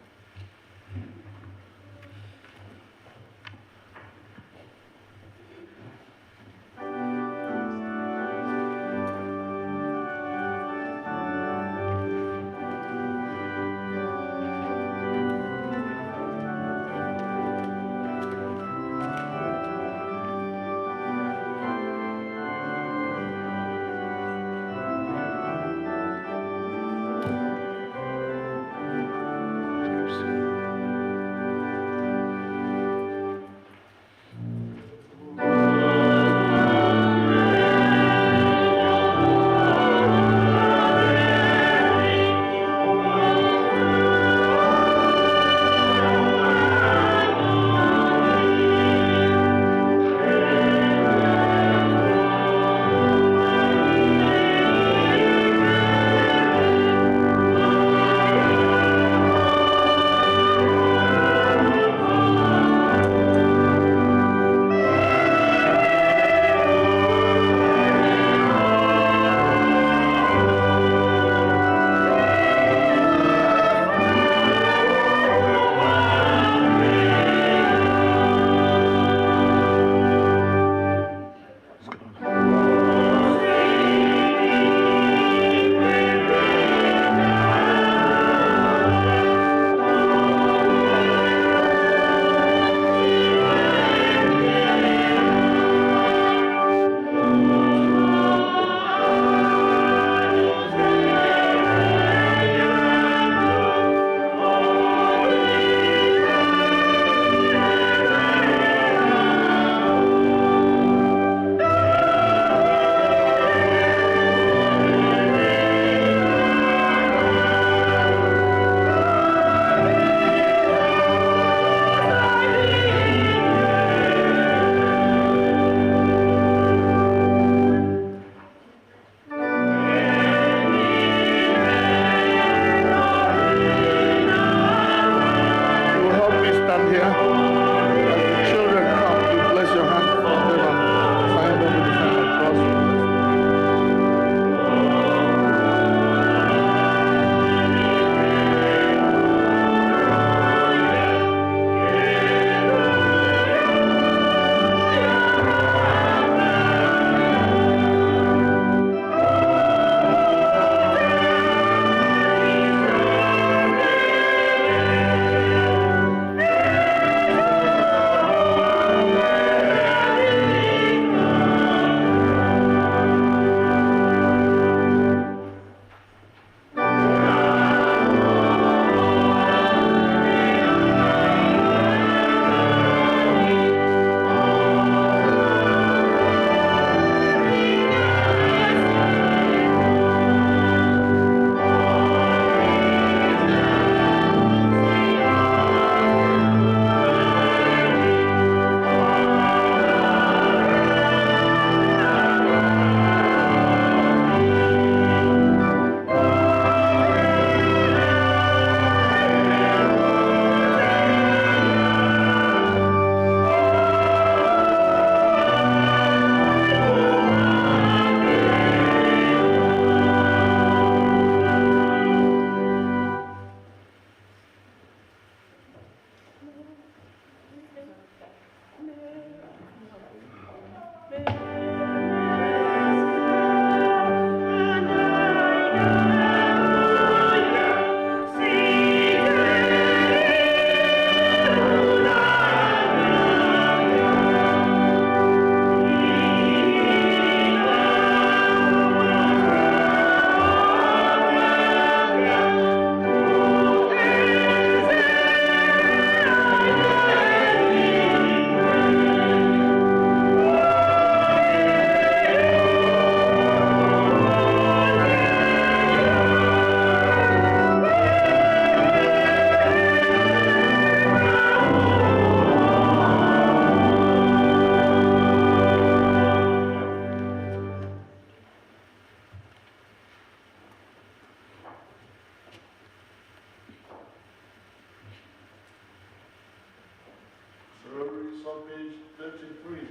page 33,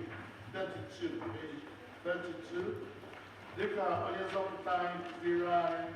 32, page 32. Dịka onye nzọpụta anyị Diiri anyị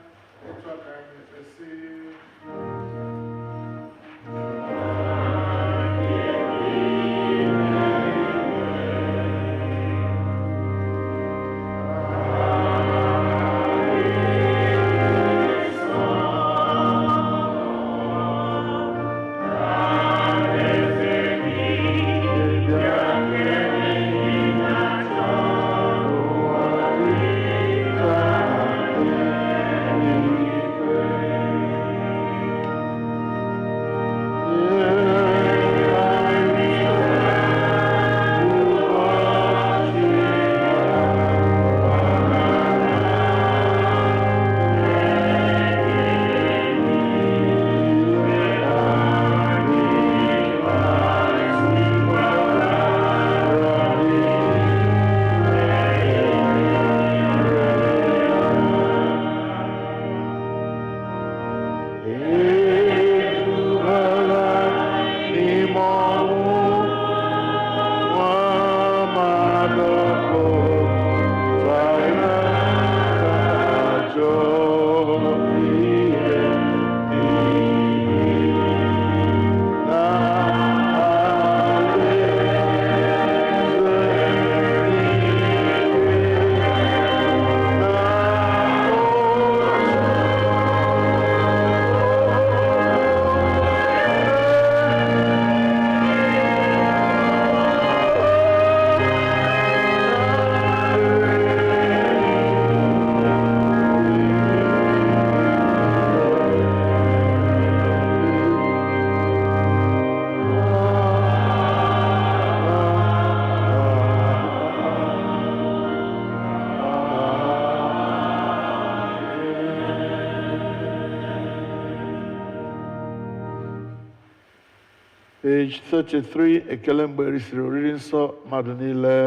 Page 33, ekele mgbe erisiri oriri nsọ mmadụ niile.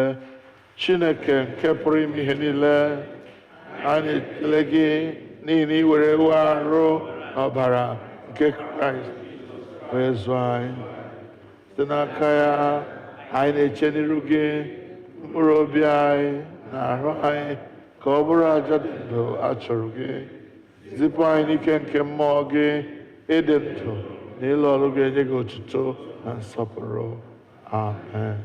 Chineke nke pụrụ ime ihe niile, anyị ekele gị n'ihi na ị were ewu arụ na ọbara nke Kraịst wee zụọ anyị. Site n'aka ya, anyị na-eche n'iru gị mkpụrụ obi anyị na ahụ anyị ka ọ bụrụ aja dị ndụ a chọrọ gị. Zipụ anyị n'ike nke mmụọ gị ịdị ndụ na ịlụ ọrụ ga-enye gị otuto na nsọpụrụ. Amen.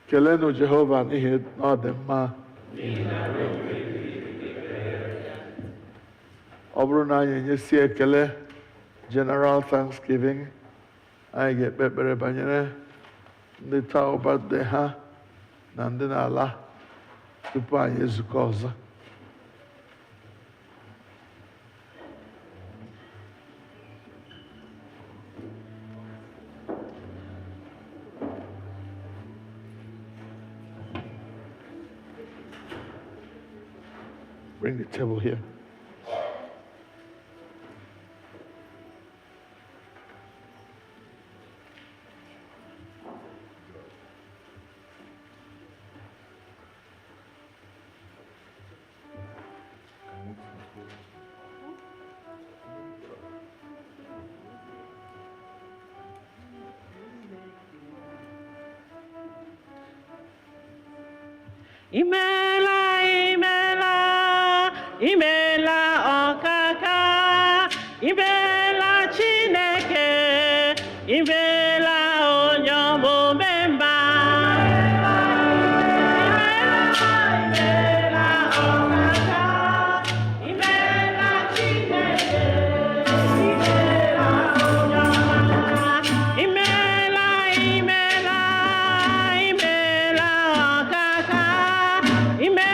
Kelenụ Jehova n'ihi na ọ dị mma. Ọ bụrụ na anyị enyesi ekele General Thanksgiving, anyị ga-ekpe ekpere banyere ndị taa birthday ha na ndị na-ala tupu anyị ezukọ ọzọ. Bring the table here. Imela, imela, imela ọkaka, imela Chineke, imela onye omume mma. Imela ọkaka, imela Chineke, imela onye ọma. Imela, imela, imela ọkaka. Imela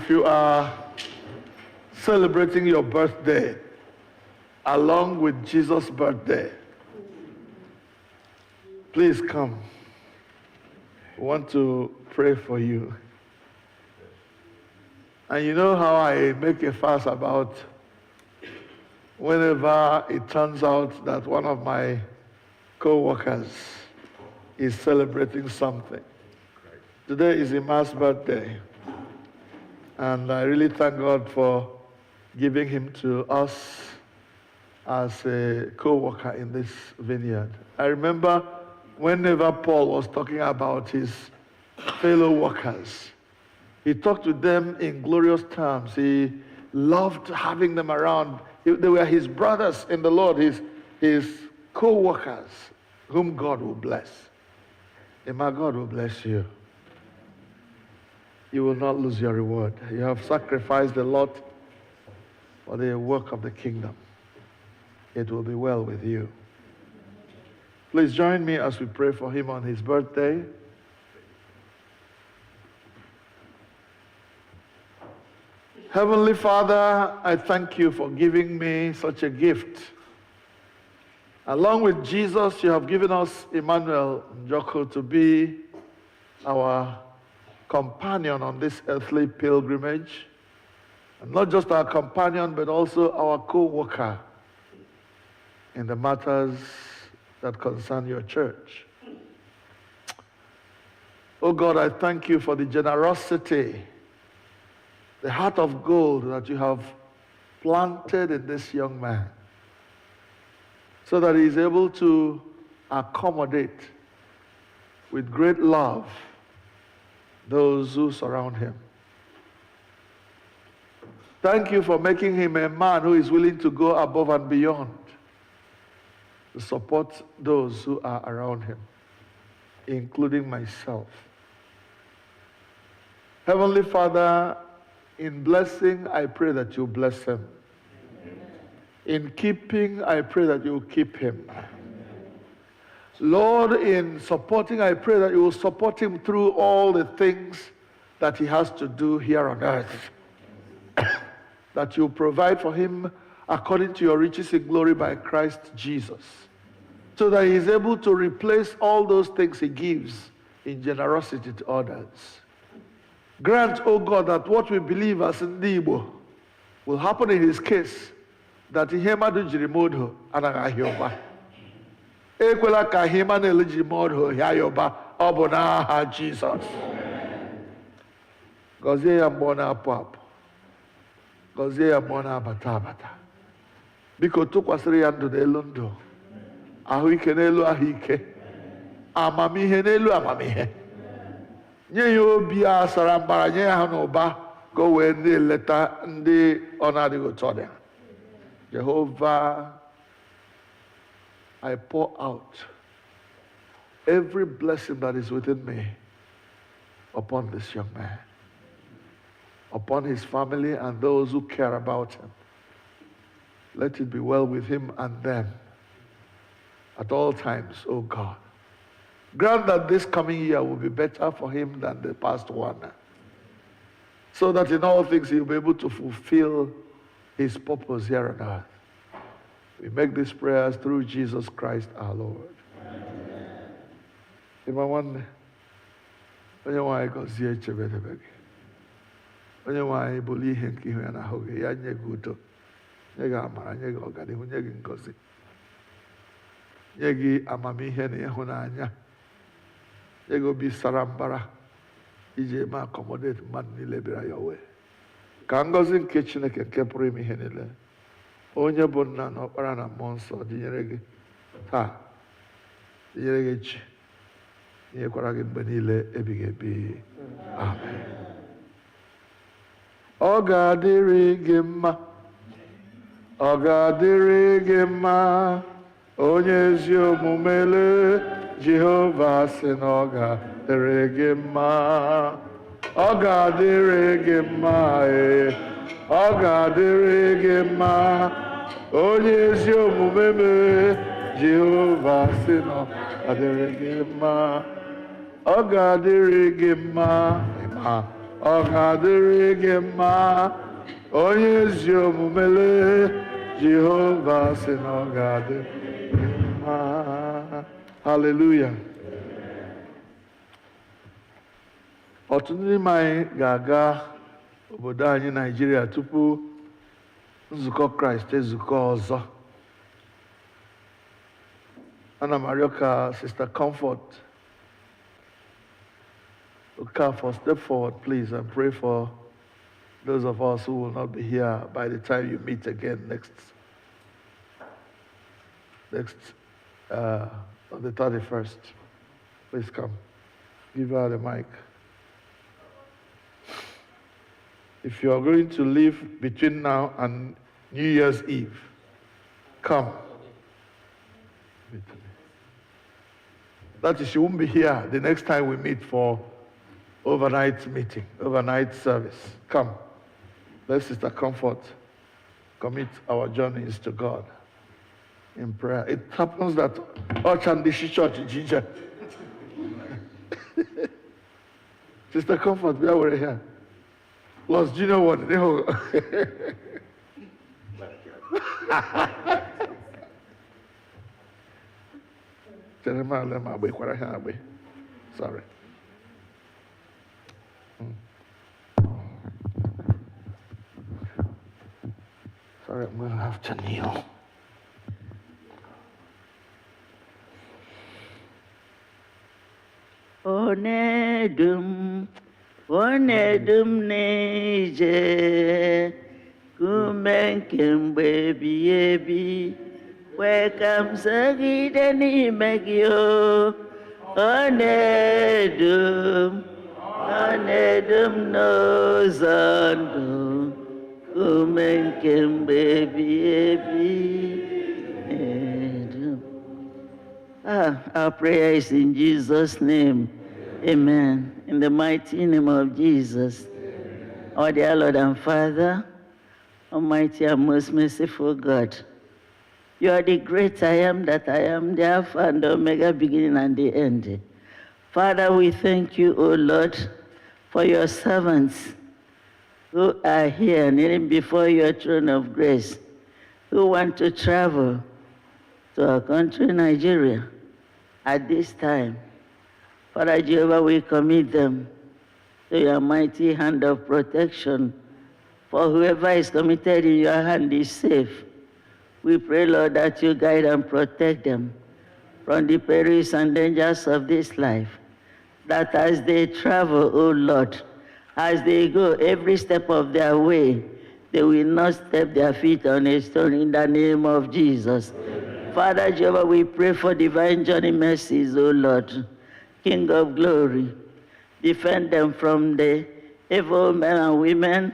if you are celebrating your birthday along with Jesus' birthday, please come. We want to pray for you. And you know how I make a fuss about whenever it turns out that one of my co-workers is celebrating something. Today is Ima's birthday. And I really thank God for giving him to us as a co-worker in this vineyard. I remember whenever Paul was talking about his fellow workers, he talked to them in glorious terms. He loved having them around. They were his brothers in the Lord, his co-workers, whom God will bless. And my God will bless you. You will not lose your reward. You have sacrificed a lot for the work of the kingdom. It will be well with you. Please join me as we pray for him on his birthday. Heavenly Father, I thank you for giving me such a gift. Along with Jesus, you have given us Emmanuel Njoko to be our companion on this earthly pilgrimage. And not just our companion, but also our co-worker in the matters that concern your church. Oh God, I thank you for the generosity, the heart of gold that you have planted in this young man, so that he is able to accommodate with great love those who surround him. Thank you for making him a man who is willing to go above and beyond to support those who are around him, including myself. Heavenly Father, in blessing, I pray that you bless him. In keeping, I pray that you keep him. Lord, in supporting, I pray that you will support him through all the things that he has to do here on earth. That you provide for him according to your riches in glory by Christ Jesus, so that he is able to replace all those things he gives in generosity to others. Grant, O God, that what we believe as in Igbo will happen in his case, that ihe mmadụ jiri modho anaghị ahịa ụba. Ekwela ka ihe mmadụ jiri modho hịa ya ụba, ọ bụ n'aha Jizọs. Gọzie ya mgbe ọ na-apụ apụ. Gọzie ya mgbe ọ na-abata abata. Biko tụkwasịrị ya ndụ n'elu ndụ, ahụike n'elu ahụike, amamihe n'elu amamihe. Nye ya obi a sara mbara, nye ya ha n'ụba ka o wee na-eleta ndị ọ na-adịghị otu ọ dị. Jehovah, I pour out every blessing that is within me upon this young man, upon his family and those who care about him. Let it be well with him and them at all times, O God. Grant that this coming year will be better for him than the past one, so that in all things he will be able to fulfill his purpose here on earth. We make these prayers through Jesus Christ our Lord. Amen. Onye nwanyị gọzie chebedebe gị. Onye nwanyị bụrụ ihe nke ihu ya n'ahụ gị, ya nye gị udo, nye gị amara, nye gị ọganihu, nye gị ngọzi, nye gị amamihe na ịhụnanya, nye gị obi sara mbara iji eme accommodate mmadụ niile bịara ya wee. Ka ngọzi nke Chineke nke pụrụ ime ihe niile, onye bụ Nna na Ọkpara na Mmụọ Nsọ dịnyere gị taa, dịnyere gị echi, dịnyekwara gị mgbe niile ebighị ebi. Amen. Ọ ga-adịrị gị mma, ọ ga-adịrị gị mma, onye ezi omumele Jehova sị na ọ ga-adịrị gị mma. Ọ ga-adịrị gị mma, ọ ga-adịrị gị mma, onye ezi omume me Jehova sị na ọ ga-adịrị gị mma. Ọ ga-adịrị gị mma, ọ ga-adịrị gị mma. Onye ezi omumele, Jehova sị na ọ ga-adịrị gị mma. Hallelujah. Ọtụtụ n'ime anyị ga-aga obodo anyị Nigeria tupu nzukọ Kraịst ezukọ ọzọ. Ana m arịọ ka Sister Comfort Okafor step forward, please, and pray for those of us who will not be here by the time you meet again next on the 31st. Please come. Give her the mic. If you are going to leave between now and New Year's Eve, come. That is, you won't be here the next time we meet for overnight meeting, overnight service. Come. Let Sister Comfort commit our journeys to God in prayer. It happens that Ọcha and Chochi Ginger. Sister Comfort, we are here. Plus, do you know what? Sorry. Sorry, I'm going to have to kneel. Onedum neje, kumenke ebi, welcome sagide ni megio. Onedum no zando, kumenke ebi. Our prayer is in Jesus' name. Amen. In the mighty name of Jesus. Our dear Lord and Father, Almighty and most merciful God, you are the great I am that I am, the Alpha and the Omega, beginning and the end. Father, we thank you, O Lord, for your servants who are here kneeling before your throne of grace, who want to travel to our country, Nigeria, at this time. Father Jehovah, we commit them to your mighty hand of protection. For whoever is committed in your hand is safe. We pray, Lord, that you guide and protect them from the perils and dangers of this life. That as they travel, O Lord, as they go every step of their way, they will not step their feet on a stone in the name of Jesus. Amen. Father Jehovah, we pray for divine journey mercies, O Lord, King of glory. Defend them from the evil men and women,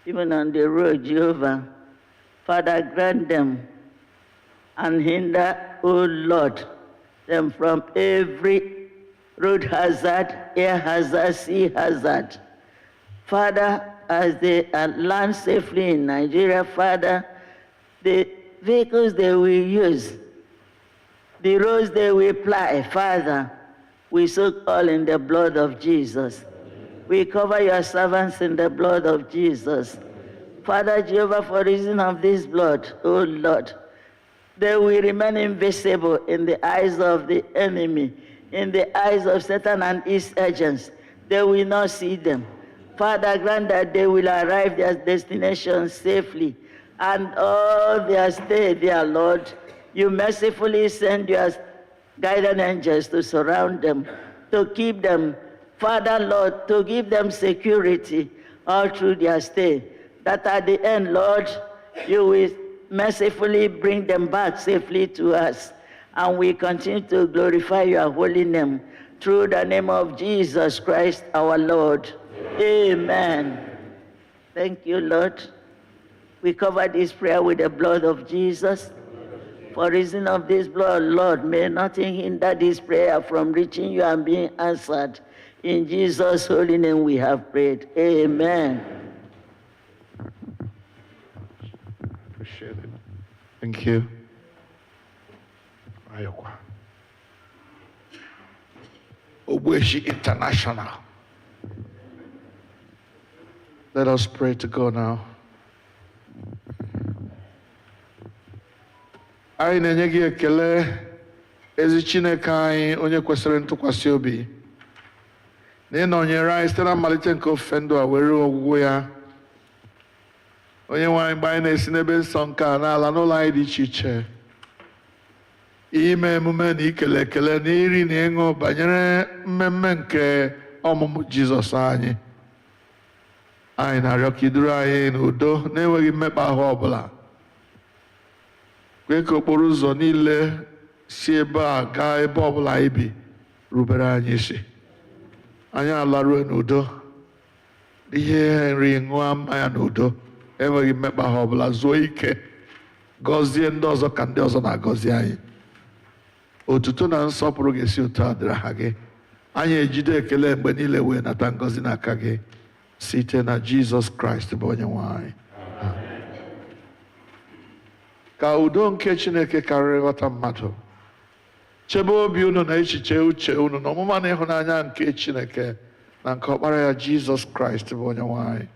even on the road, Jehovah. Father, grant them and hinder, O Lord, them from every road hazard, air hazard, sea hazard. Father, as they land safely in Nigeria, Father, the vehicles they will use, the roads they will ply, Father, we soak all in the blood of Jesus. We cover your servants in the blood of Jesus. Father Jehovah, for reason of this blood, O Lord, they will remain invisible in the eyes of the enemy, in the eyes of Satan and his agents. They will not see them. Father, grant that they will arrive their destination safely, and all their stay there, Lord, you mercifully send your guiding angels to surround them, to keep them, Father, Lord, to give them security all through their stay, that at the end, Lord, you will mercifully bring them back safely to us, and we continue to glorify your holy name through the name of Jesus Christ, our Lord. Amen. Thank you, Lord. We cover this prayer with the blood of Jesus. For reason of this blood, Lord, may nothing hinder this prayer from reaching you and being answered. In Jesus' holy name we have prayed. Amen. Appreciate it. Thank you. Obuchi International. Let us pray to go now. Anyị na-enye gị ekele, ezi Chineke anyị, onye kwesịrị ntụkwasị obi, na ị nọnyere anyị site na mmalite nke ofufe ndụ a were ọgwụgwụ ya. Onye nwe anyị, mgbe anyị na-esi n'ebe nsọ nke a n'ala n'ụlọ anyị dị iche iche, ime emume na ikele ekele na iri na ịṅụ banyere mmemme nke ọmụmụ Jizọs anyị. Anyị na-arịọ ka iduru anyị n'udo na-enweghị mmekpa ahụ ọbụla. Kwee ka okporo ụzọ niile si ebe a gaa ebe ọbụla anyị bi rubere anyị isi. Anyị alaruo n'udo, ihe nri ṅụọ mmanya n'udo, enweghị mmekpa ahụ ọbụla, zuo ike, gọzie ndị ọzọ ka ndị ọzọ na-agọzi anyị. Otuto na nsọpụrụ ga-esi otu a dịrị aha gị. Anyị ejide ekele mgbe niile wee nata ngọzi n'aka gị site na Jizọs Kraịst bụ onye nwe anyị. Ka udo nke Chineke karịrị nghọta mmadụ chebe obi unu na echiche uche unu na ọmụma na ịhụnanya nke Chineke na nke Ọkpara ya Jizọs Kraịst bụ onye nwe anyị.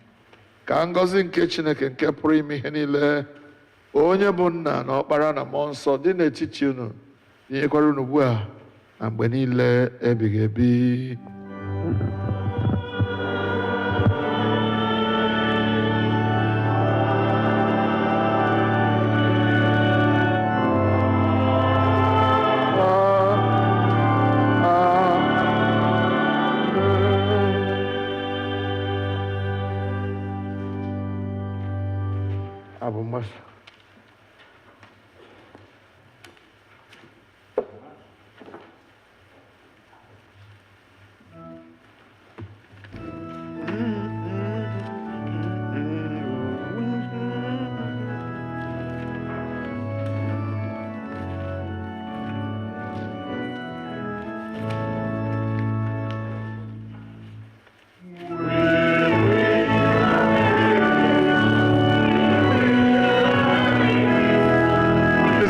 Ka ngọzi nke Chineke nke pụrụ ime ihe niile, onye bụ Nna na Ọkpara na Mmụọ Nsọ, dị n'etiti unu, tinyekwara unu ugbu a na mgbe niile ebighị ebi. Abụ mmasị.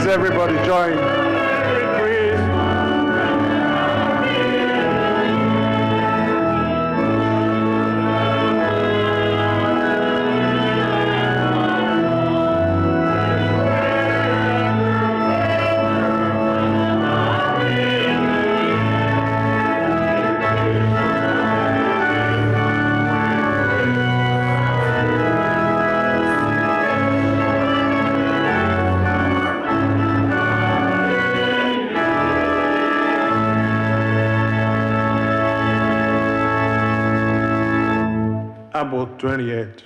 Everybody join. About 28.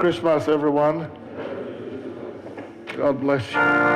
Christmas, everyone. God bless you.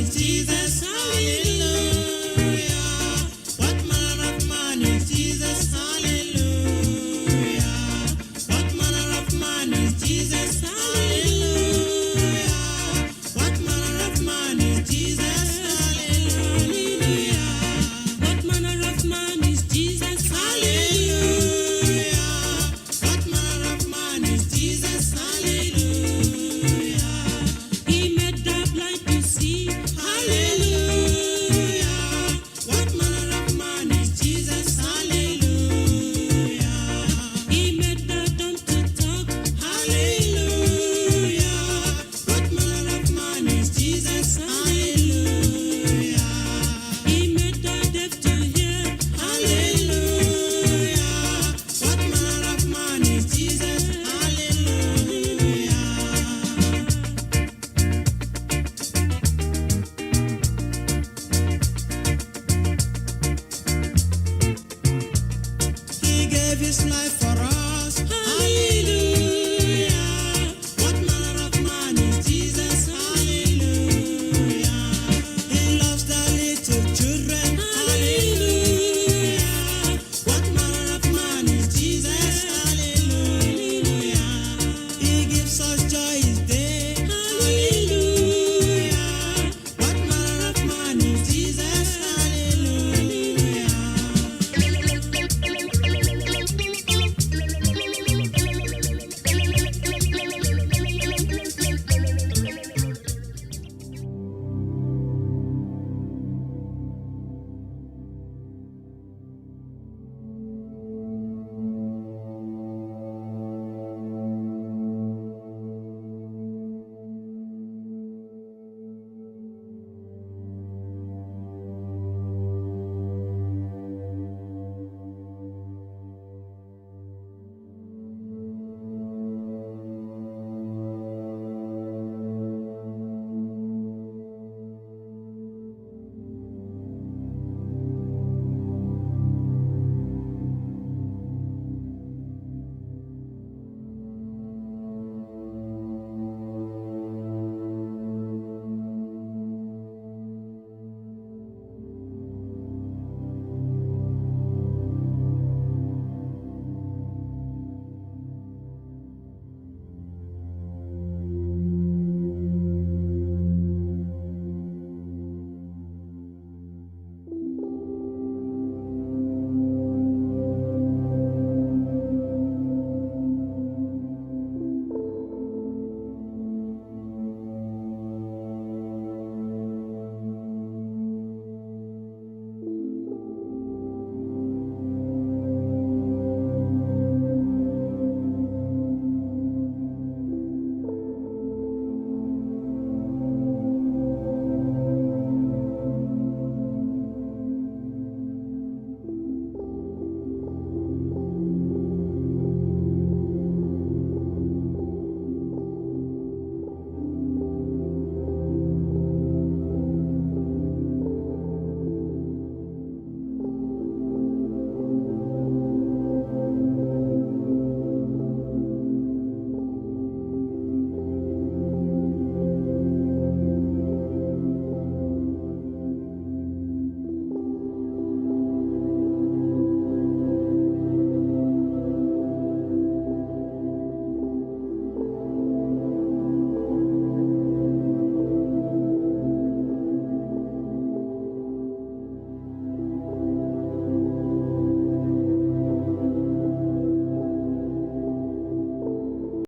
Christ Jesus.